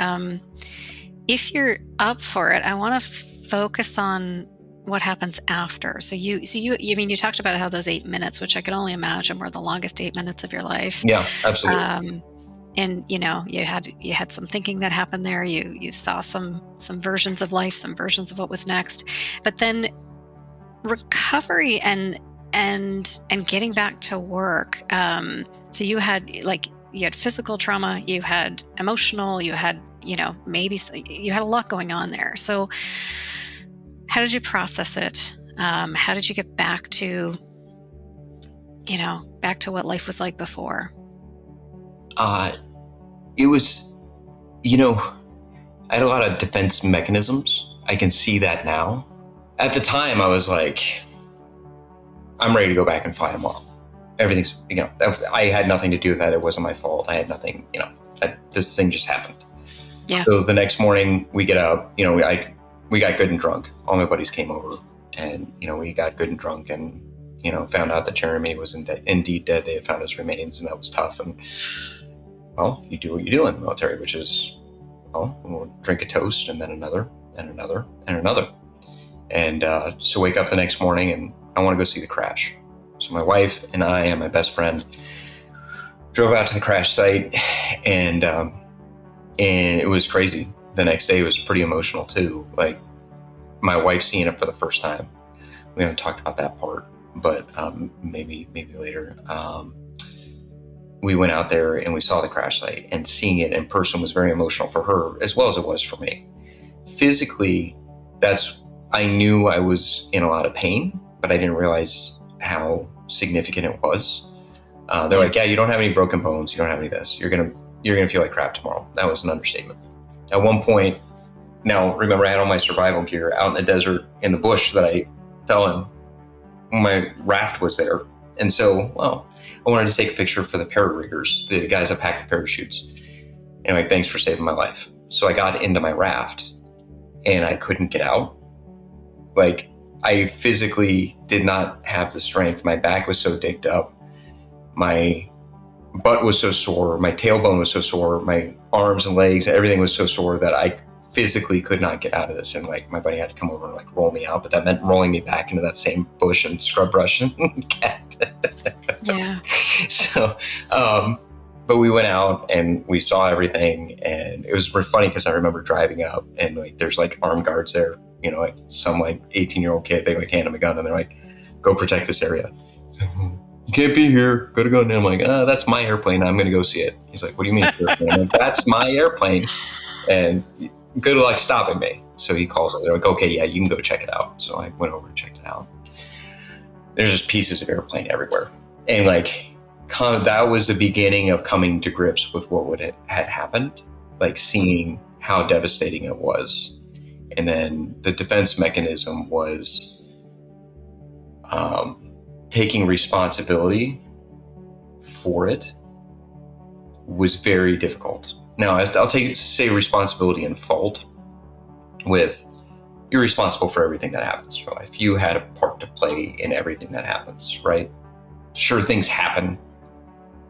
if you're up for it, I want to focus on what happens after. So you talked about how those 8 minutes, which I can only imagine were the longest 8 minutes of your life. Yeah, absolutely. And you had some thinking that happened there. You saw some versions of life, some versions of what was next. But then recovery and getting back to work. So you had physical trauma, you had emotional, you had maybe you had a lot going on there. So how did you process it? How did you get back to what life was like before? It was, I had a lot of defense mechanisms. I can see that now. At the time, I was like, I'm ready to go back and fly tomorrow. Everything's, I had nothing to do with that. It wasn't my fault. I had nothing, this thing just happened. Yeah. So the next morning we get up, we got good and drunk. All my buddies came over, and, we got good and drunk, and, found out that Jeremy was indeed dead. They had found his remains, and that was tough. And, well, you do what you do in the military, which is, we'll drink a toast, and then another, and another, and another. And so wake up the next morning, and I want to go see the crash. So my wife and I and my best friend drove out to the crash site, and it was crazy. The next day was pretty emotional too. Like, my wife seeing it for the first time. We haven't talked about that part, but maybe later. We went out there and we saw the crash site, and seeing it in person was very emotional for her as well as it was for me. Physically, I knew I was in a lot of pain, but I didn't realize how significant it was. They're like, "Yeah, you don't have any broken bones. You don't have any of this. You're gonna feel like crap tomorrow." That was an understatement. At one point, now remember, I had all my survival gear out in the desert in the bush that I fell in. My raft was there. And so, I wanted to take a picture for the parariggers, the guys that pack the parachutes. Anyway, thanks for saving my life. So I got into my raft and I couldn't get out. Like, I physically did not have the strength. My back was so digged up. My butt was so sore. My tailbone was so sore. My arms and legs, everything was so sore that I physically could not get out of this. And like, my buddy had to come over and like roll me out, but that meant rolling me back into that same bush and scrub brush and cat. Yeah. So, but we went out and we saw everything, and it was funny because I remember driving up and like there's like armed guards there, you know, like some like 18-year-old kid, they like hand him a gun and they're like, go protect this area. So, you can't be here, gotta go. And I'm like, that's my airplane, I'm gonna go see it. He's like, what do you mean airplane? I'm like, that's my airplane, and good luck stopping me. So he calls it. They're like, okay, yeah, you can go check it out. So I went over and checked it out. There's just pieces of airplane everywhere. And like, kind of, that was the beginning of coming to grips with what had happened, like seeing how devastating it was. And then the defense mechanism was taking responsibility for it was very difficult. Now, I'll say responsibility and fault with, you're responsible for everything that happens in your life. You had a part to play in everything that happens, right? Sure, things happen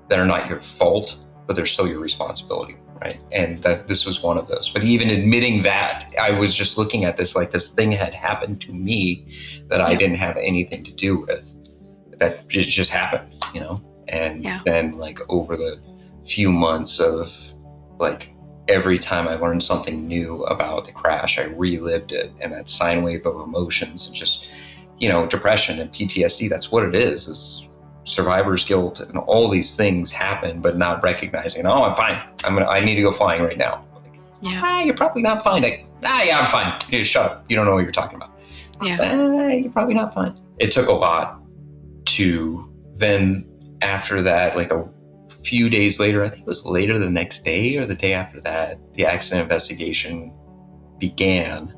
that are not your fault, but they're still your responsibility, right? And this was one of those. But even admitting that, I was just looking at this like this thing had happened to me that I didn't have anything to do with. That it just happened, you know? And then like over the few months of like every time I learned something new about the crash, I relived it, and that sine wave of emotions and just, you know, depression and PTSD, that's what it is survivor's guilt, and all these things happen, but not recognizing, oh, I'm fine. I need to go flying right now. Like, you're probably not fine. Like, yeah, I'm fine. Hey, shut up. You don't know what you're talking about. You're probably not fine. It took a lot to then, after that, like a few days later, I think it was later the next day or the day after that, the accident investigation began.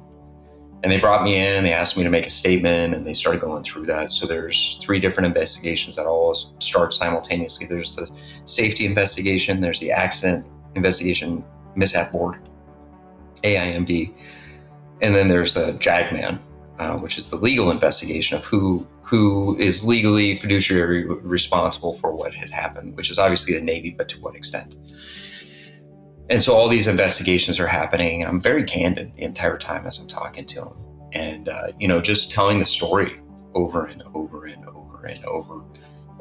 And they brought me in and they asked me to make a statement, and they started going through that. So there's 3 different investigations that all start simultaneously. There's the safety investigation, there's the accident investigation mishap board, AIMB, and then there's a JAGMAN, which is the legal investigation of who is legally fiduciary responsible for what had happened, which is obviously the Navy, but to what extent. And so all these investigations are happening. I'm very candid the entire time as I'm talking to him. And, you know, just telling the story over and over and over and over,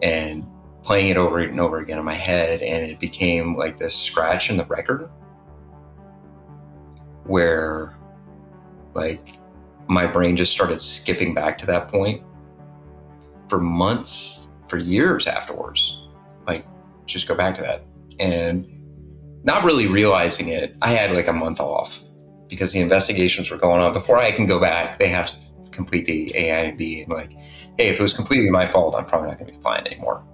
and playing it over and over again in my head. And it became like this scratch in the record where like my brain just started skipping back to that point for months, for years afterwards. Like, just go back to that. And not really realizing it, I had like a month off because the investigations were going on. Before I can go back, they have to complete the AIB, and like, hey, if it was completely my fault, I'm probably not going to be fine anymore.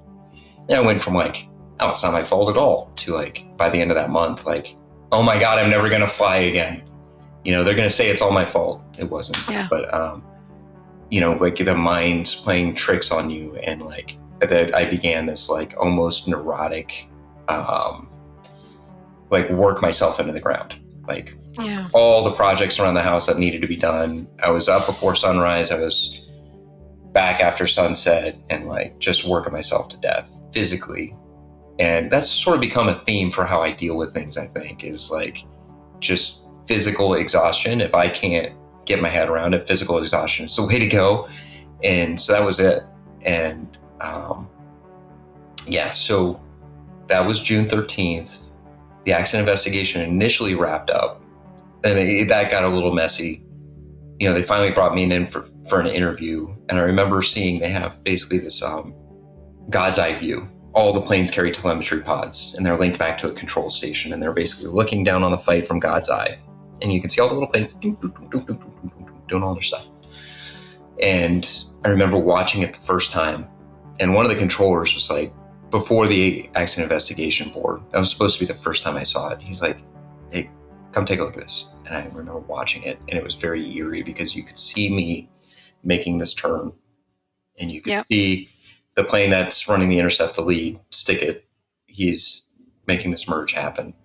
And I went from like, oh, it's not my fault at all, to like, by the end of that month, like, oh my God, I'm never going to fly again. You know, they're going to say it's all my fault. It wasn't. But, you know, like the mind's playing tricks on you. And like, that I began this like almost neurotic, like work myself into the ground. Like all the projects around the house that needed to be done. I was up before sunrise. I was back after sunset, and like just working myself to death physically. And that's sort of become a theme for how I deal with things, I think, is like just physical exhaustion. If I can't get my head around it, physical exhaustion is the way to go. And so that was it. And so that was June 13th. The accident investigation initially wrapped up, and that got a little messy. You know, they finally brought me in for an interview, and I remember seeing they have basically this God's eye view. All the planes carry telemetry pods, and they're linked back to a control station, and they're basically looking down on the flight from God's eye, and you can see all the little planes doing all their stuff. And I remember watching it the first time, and one of the controllers was like, before the accident investigation board, that was supposed to be the first time I saw it. He's like, hey, come take a look at this. And I remember watching it, and it was very eerie because you could see me making this turn, and you could see the plane that's running the intercept, the lead, stick it. He's making this merge happen.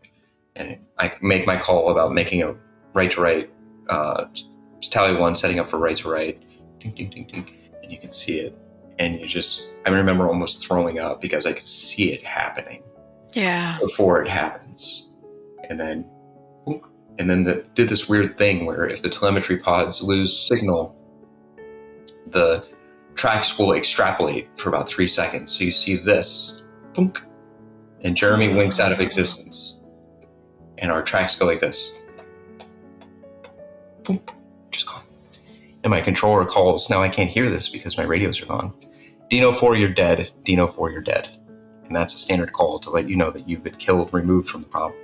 and I make my call about making a right to right, tally one, setting up for right to right, ding, ding, ding, ding, and you can see it. And I remember almost throwing up because I could see it happening before it happens. And then, did this weird thing where if the telemetry pods lose signal, the tracks will extrapolate for about 3 seconds. So you see this, boom, and Jeremy winks out of existence. And our tracks go like this. Boom, just gone. And my controller calls. Now I can't hear this because my radios are gone. Dino 4, you're dead. Dino 4, you're dead. And that's a standard call to let you know that you've been killed, removed from the problem.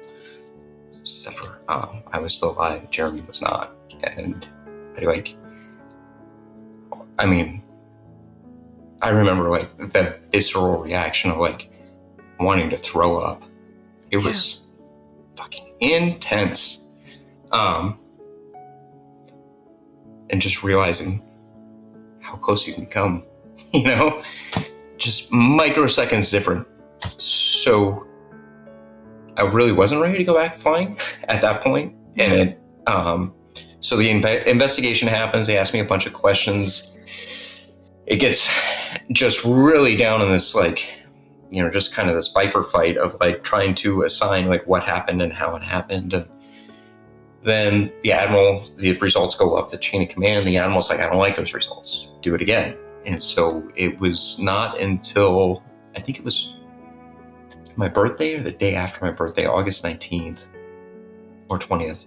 Except for I was still alive. Jeremy was not. And I remember like that visceral reaction of like wanting to throw up. It was fucking intense. And just realizing how close you can come, just microseconds different. So I really wasn't ready to go back flying at that point. And so the investigation happens. They ask me a bunch of questions. It gets just really down in this, just kind of this viper fight of like trying to assign like what happened and how it happened. And then the results go up the chain of command. The Admiral's like, I don't like those results. Do it again. And so it was not until, I think it was my birthday or the day after my birthday, August 19th or 20th,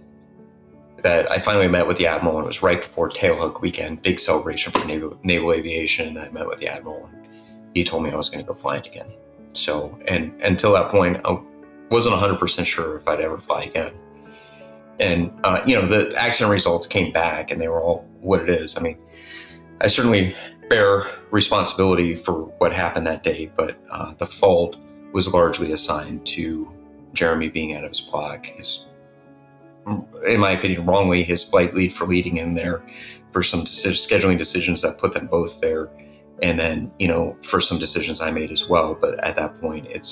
that I finally met with the Admiral. And it was right before Tailhook weekend, big celebration for naval aviation. And I met with the Admiral and he told me I was going to go flying again. So, and until that point, I wasn't 100% sure if I'd ever fly again. And, the accident results came back and they were all what it is. I mean, I certainly bear responsibility for what happened that day, but the fault was largely assigned to Jeremy being out of his block. In my opinion, wrongly, his flight lead for leading him there, for some scheduling decisions that put them both there. And then, for some decisions I made as well. But at that point, it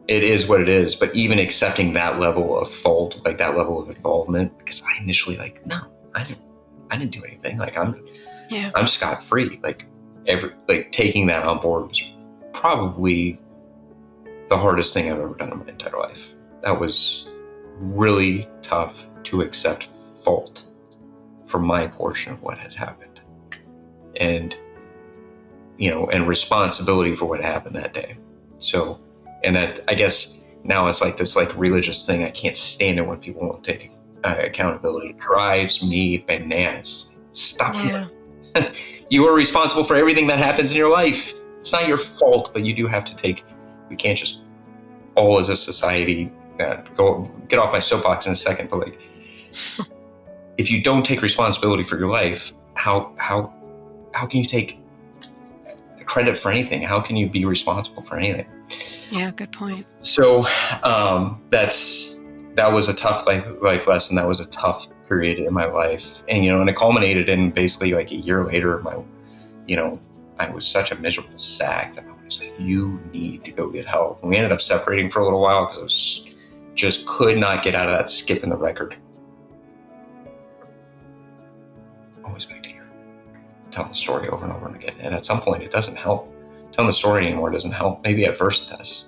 is what it is. But even accepting that level of fault, like that level of involvement, because I initially no, I didn't do anything. Like I'm scot-free. Taking that on board was probably the hardest thing I've ever done in my entire life. That was really tough to accept fault for my portion of what had happened, and and responsibility for what happened that day. So, and that, I guess now it's like this religious thing. I can't stand it when people won't take accountability. It drives me bananas. Stop it. You are responsible for everything that happens in your life. It's not your fault, but you do have to take. We can't just all as a society go get off my soapbox in a second. But if you don't take responsibility for your life, how can you take credit for anything? How can you be responsible for anything? Yeah, good point. So that was a tough life lesson. That was a tough period in my life, and and it culminated in basically a year later. I was such a miserable sack that I was like, you need to go get help. And we ended up separating for a little while because I just could not get out of that skip in the record. Always back to here, telling the story over and over again. And at some point, it doesn't help. Telling the story anymore doesn't help. Maybe at first it does.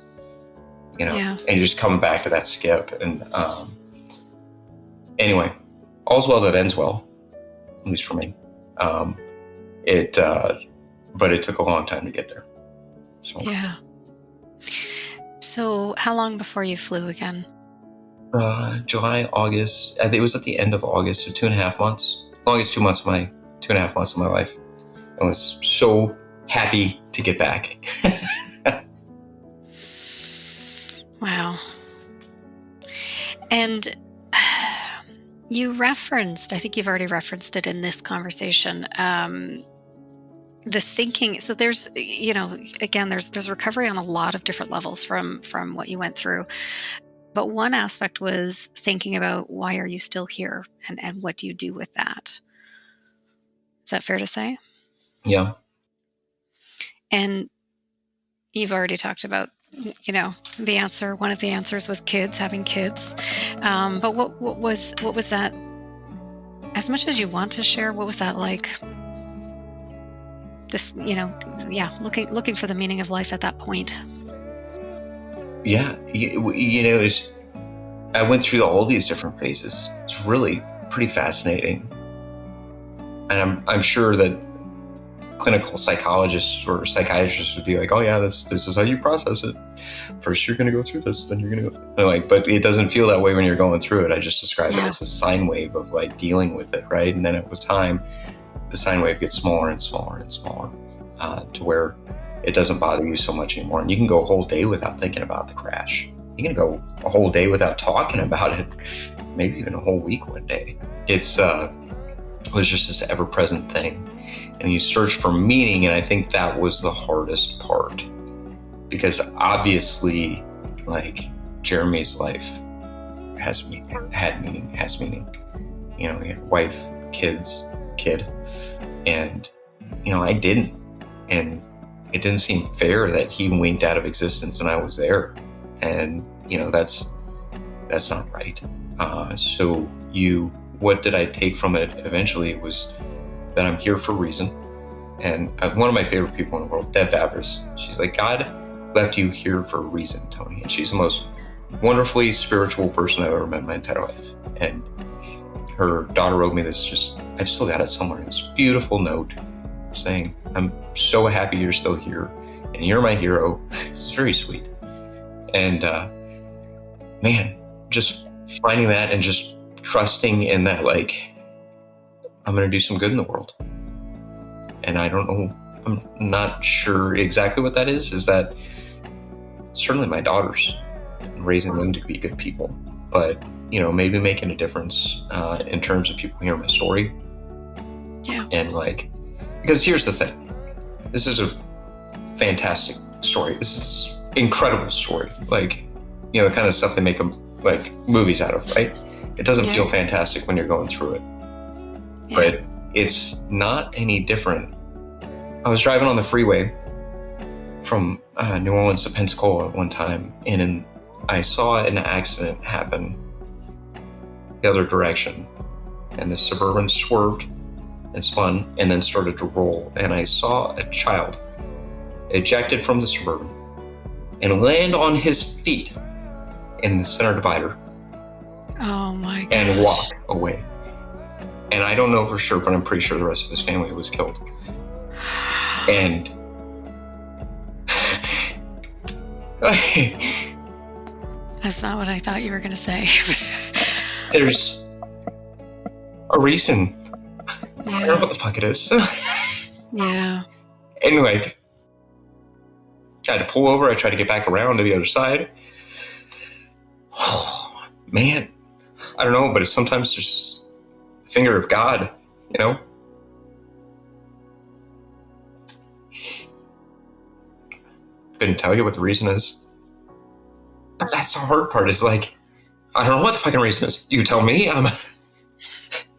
And you're just coming back to that skip. And anyway, all's well that ends well, at least for me. But it took a long time to get there. So. Yeah. So how long before you flew again? July, August. I think it was at the end of August, so 2.5 months. Longest 2.5 months of my life. I was so happy to get back. Wow. And you referenced, I think you've already referenced it in this conversation, the thinking. So there's, again, there's recovery on a lot of different levels from what you went through. But one aspect was thinking about, why are you still here? And what do you do with that? Is that fair to say? Yeah. And you've already talked about one of the answers was kids, having kids. But what was that? As much as you want to share, what was that like? Just, looking for the meaning of life at that point. Yeah, I went through all these different phases. It's really pretty fascinating, and I'm sure that clinical psychologists or psychiatrists would be like, "Oh yeah, this is how you process it. First, you're going to go through this, then you're going to like." But it doesn't feel that way when you're going through it. I just describe it as a sine wave of like dealing with it, right? And then with time, the sine wave gets smaller and smaller and smaller to where it doesn't bother you so much anymore. And you can go a whole day without thinking about the crash. You can go a whole day without talking about it, maybe even a whole week one day. It was just this ever-present thing. And you search for meaning, and I think that was the hardest part. Because obviously, like, Jeremy's life has meaning. He had wife, kids, kid. And, I didn't. And it didn't seem fair that he winked out of existence and I was there. And, that's not right. So what did I take from it eventually? It was that I'm here for a reason. And one of my favorite people in the world, Deb Vavris, she's like, God left you here for a reason, Tony. And she's the most wonderfully spiritual person I've ever met in my entire life. And her daughter wrote me this, I've still got it somewhere, this beautiful note saying, I'm so happy you're still here and you're my hero. It's very sweet. And man, just finding that and just trusting in that, like, I'm going to do some good in the world. And I don't know, I'm not sure exactly what that is that certainly my daughters, and raising them to be good people, but, maybe making a difference in terms of people hearing my story. Yeah. And because here's the thing, this is a fantastic story. This is incredible story. The kind of stuff they make movies out of, right? It doesn't feel fantastic when you're going through it, but it's not any different. I was driving on the freeway from New Orleans to Pensacola at one time, and I saw an accident happen the other direction, and the Suburban swerved and spun and then started to roll, and I saw a child ejected from the Suburban and land on his feet in the center divider. Oh my gosh. And walk away. And I don't know for sure, but I'm pretty sure the rest of his family was killed. And that's not what I thought you were going to say. There's a reason. I don't know what the fuck it is. Yeah. And I had to pull over. I tried to get back around to the other side. Oh, man. I don't know, but it's sometimes there's the finger of God, Couldn't tell you what the reason is. But that's the hard part, is I don't know what the fucking reason is. You tell me.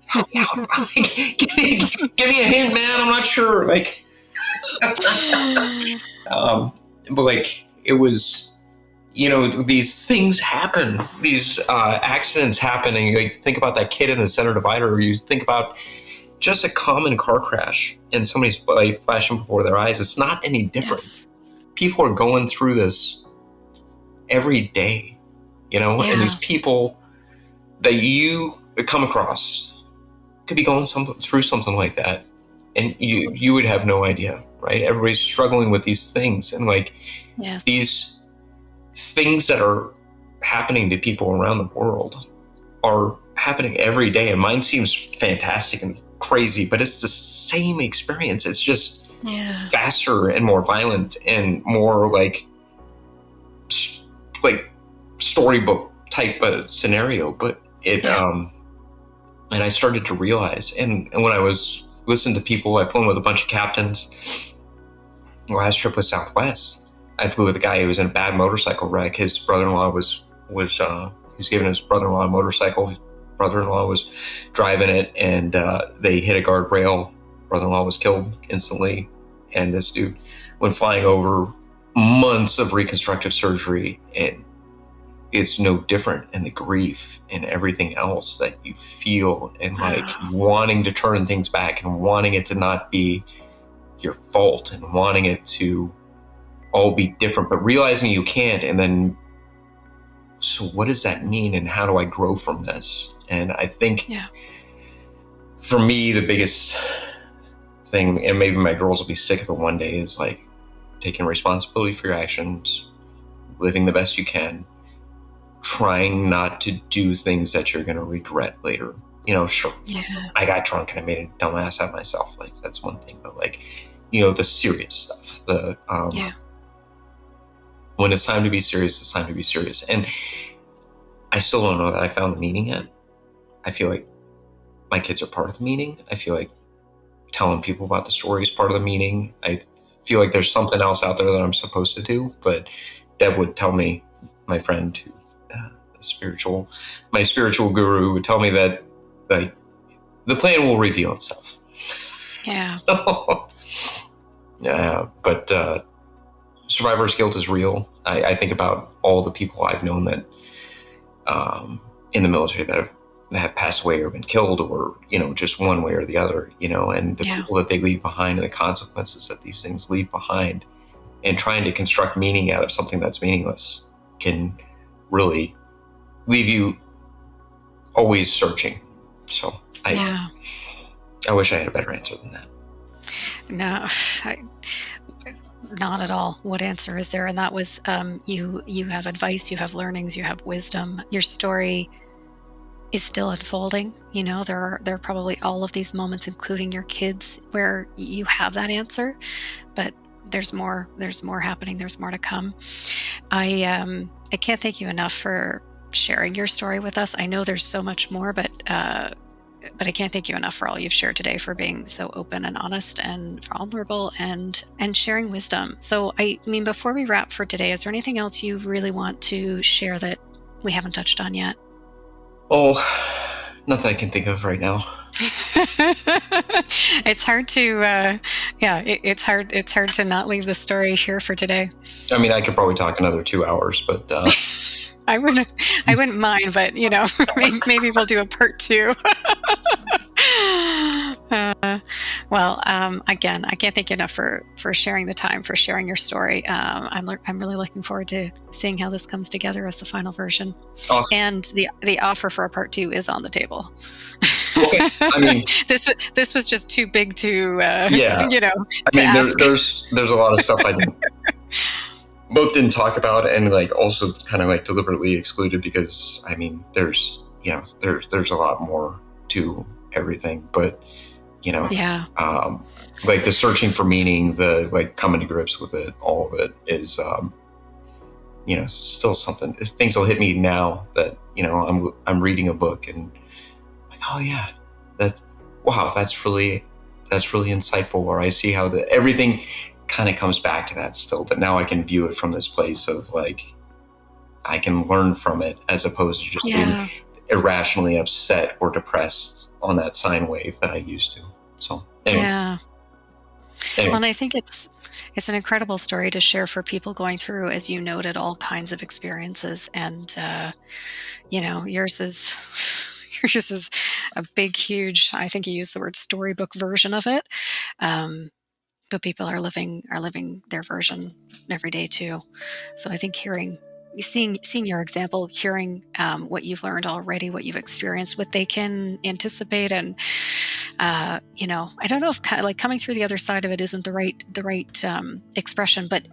Help me out. Give me a hint, man. I'm not sure. But it was, these things happen. These accidents happen, and you think about that kid in the center divider, or you think about just a common car crash and somebody's life flashing before their eyes. It's not any different. Yes. People are going through this every day, and these people that you come across could be going through something like that, and you would have no idea, right? Everybody's struggling with these things, and these things that are happening to people around the world are happening every day, and mine seems fantastic and crazy, but it's the same experience. It's just faster and more violent and more like storybook type of scenario. But it and I started to realize, and when I was listening to people, I've flown with a bunch of captains. The last trip was Southwest. I flew with a guy who was in a bad motorcycle wreck. His brother-in-law was giving his brother-in-law a motorcycle. His brother-in-law was driving it, and they hit a guardrail. Brother-in-law was killed instantly, and this dude went flying over months of reconstructive surgery, and it's no different in the grief and everything else that you feel, and like Wow. wanting to turn things back and wanting it to not be your fault and wanting it to all be different, but realizing you can't. And then, so what does that mean? And how do I grow from this? And I think Yeah. for me, the biggest thing, and maybe my girls will be sick of it one day, is like taking responsibility for your actions, living the best you can, trying not to do things that you're going to regret later. Sure, Yeah. I got drunk and I made a dumbass out of myself. Like, that's one thing, but like, the serious stuff, Yeah. when it's time to be serious, it's time to be serious. And I still don't know that I found the meaning yet. I feel like my kids are part of the meaning. I feel like telling people about the story is part of the meaning. I feel like there's something else out there that I'm supposed to do, but Deb would tell me, my friend, my spiritual guru would tell me that, like, the plan will reveal itself. Yeah. So, yeah, but survivor's guilt is real. I think about all the people I've known that in the military that have passed away or been killed, or just one way or the other, and the people that they leave behind and the consequences that these things leave behind, and trying to construct meaning out of something that's meaningless can really leave you always searching. So I wish I had a better answer than that. No, not at all. What answer is there? And that was, you have advice, you have learnings, you have wisdom. Your story is still unfolding. There are probably all of these moments, including your kids, where you have that answer, but there's more happening. There's more to come. I can't thank you enough for sharing your story with us. I know there's so much more, but I can't thank you enough for all you've shared today, for being so open and honest and vulnerable and sharing wisdom. So, I mean, before we wrap for today, is there anything else you really want to share that we haven't touched on yet? Oh, nothing I can think of right now. It's hard to, it's hard to not leave the story here for today. I mean, I could probably talk another 2 hours, but I wouldn't mind, but maybe we'll do a part 2. Well, again, I can't thank you enough for sharing the time, for sharing your story. I'm really looking forward to seeing how this comes together as the final version. Awesome. And the offer for a part 2 is on the table. Okay. I mean, this was just too big to I mean, ask. there's a lot of stuff I didn't talk about, and like also kind of like deliberately excluded, because I mean, there's a lot more to everything, but like the searching for meaning, the like coming to grips with it, all of it is still something. Things will hit me now that I'm reading a book and like, oh yeah, that's really insightful, or I see how everything kind of comes back to that still, but now I can view it from this place of like, I can learn from it, as opposed to just being irrationally upset or depressed on that sine wave that I used to. So anyway. Well, and I think it's an incredible story to share for people going through, as you noted, all kinds of experiences, and yours is a big, huge, I think you used the word storybook version of it. But people are living their version every day too. So I think seeing your example, hearing what you've learned already, what you've experienced, what they can anticipate, and I don't know if like coming through the other side of it isn't the right expression, but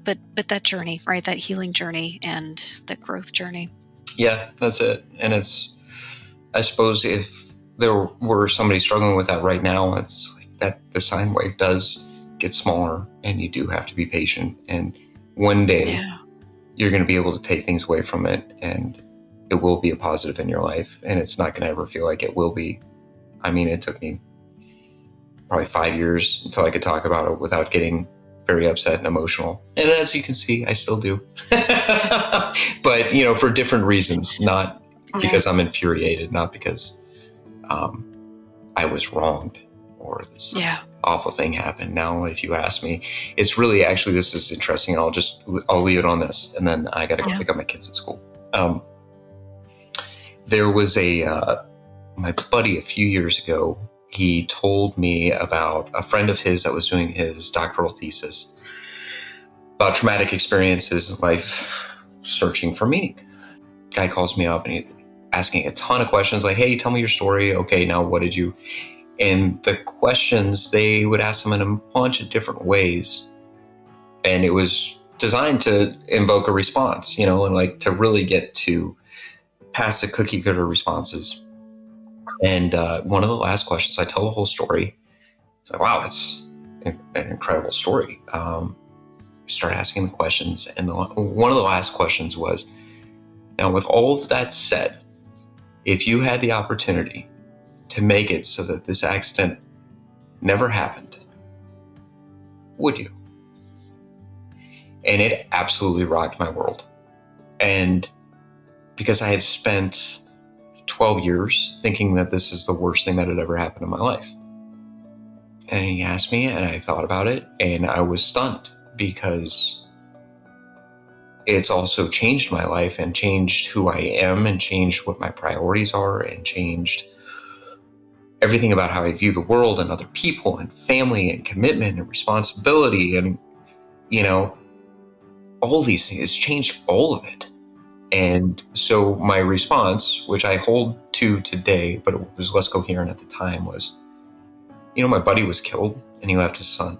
that journey, right? That healing journey and that growth journey. Yeah, that's it. And I suppose if there were somebody struggling with that right now, it's like that the sine wave does get smaller, and you do have to be patient, and one day you're going to be able to take things away from it, and it will be a positive in your life, and it's not going to ever feel like it will be. I mean, it took me probably 5 years until I could talk about it without getting very upset and emotional, and as you can see, I still do. But for different reasons, not because I'm infuriated, not because I was wronged, or this awful thing happened. Now, if you ask me, it's really actually, this is interesting. I'll leave it on this, and then I got to go pick up my kids at school. There was my buddy a few years ago. He told me about a friend of his that was doing his doctoral thesis about traumatic experiences in life, searching for meaning. Guy calls me up and he's asking a ton of questions like, hey, tell me your story. Okay, now what did you... And the questions, they would ask them in a bunch of different ways. And it was designed to invoke a response, and like to really get to past the cookie cutter responses. And one of the last questions, I tell the whole story. It's like, wow, that's an incredible story. We start asking the questions. And one of the last questions was, now with all of that said, if you had the opportunity to make it so that this accident never happened, would you? And it absolutely rocked my world. And because I had spent 12 years thinking that this is the worst thing that had ever happened in my life. And he asked me, and I thought about it, and I was stunned because it's also changed my life and changed who I am and changed what my priorities are and changed everything about how I view the world and other people and family and commitment and responsibility and, all these things. It's changed all of it. And so my response, which I hold to today, but it was less coherent at the time, was, my buddy was killed and he left his son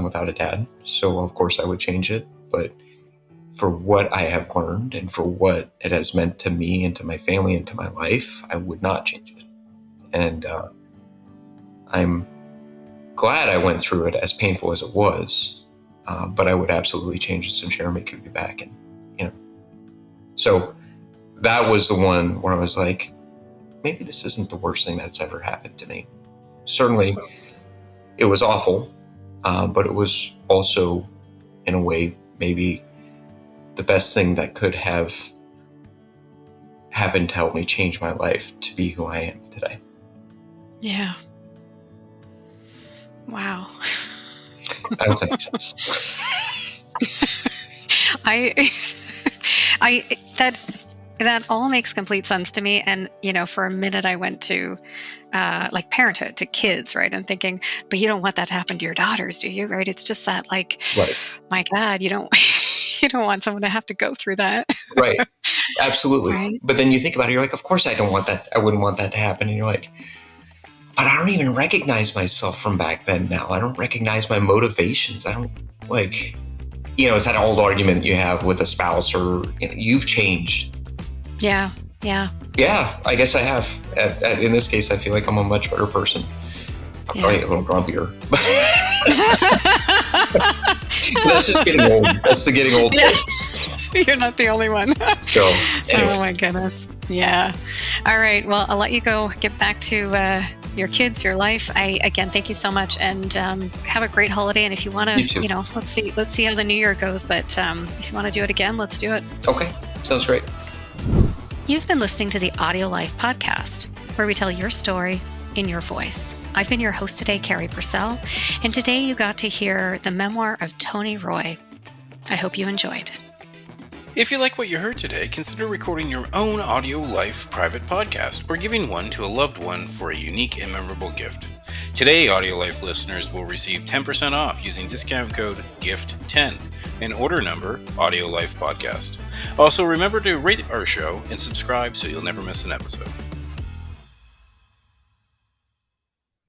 without a dad. So of course I would change it. But for what I have learned and for what it has meant to me and to my family and to my life, I would not change it. And I'm glad I went through it, as painful as it was. But I would absolutely change it so Jeremy could be back. And, so that was the one where I was like, maybe this isn't the worst thing that's ever happened to me. Certainly it was awful, but it was also, in a way, maybe the best thing that could have happened to help me change my life to be who I am today. Yeah. Wow. I hope that makes sense. That all makes complete sense to me. And, for a minute I went to like parenthood, to kids, right? And thinking, but you don't want that to happen to your daughters, do you? Right? It's just that, like, right. My God, you don't want someone to have to go through that. Right. Absolutely. Right? But then you think about it, you're like, of course I don't want that. I wouldn't want that to happen. And you're like, but I don't even recognize myself from back then now. I don't recognize my motivations. I don't it's that old argument you have with a spouse or, you've changed. Yeah. Yeah. Yeah, I guess I have. In this case, I feel like I'm a much better person. I'm probably a little grumpier. That's just getting old. That's the getting old. Yeah. You're not the only one. So, anyway. Oh my goodness. Yeah. All right. Well, I'll let you go get back to your kids, your life. Again, thank you so much, and have a great holiday. And if you want to, let's see how the new year goes. But if you want to do it again, let's do it. Okay. Sounds great. You've been listening to the AudioLife podcast, where we tell your story in your voice. I've been your host today, Carrie Purcell, and today you got to hear the memoir of Tony Roy. I hope you enjoyed. If you like what you heard today, consider recording your own AudioLife private podcast or giving one to a loved one for a unique and memorable gift. Today, AudioLife listeners will receive 10% off using discount code GIFT10 and order number AudioLife Podcast. Also, remember to rate our show and subscribe so you'll never miss an episode.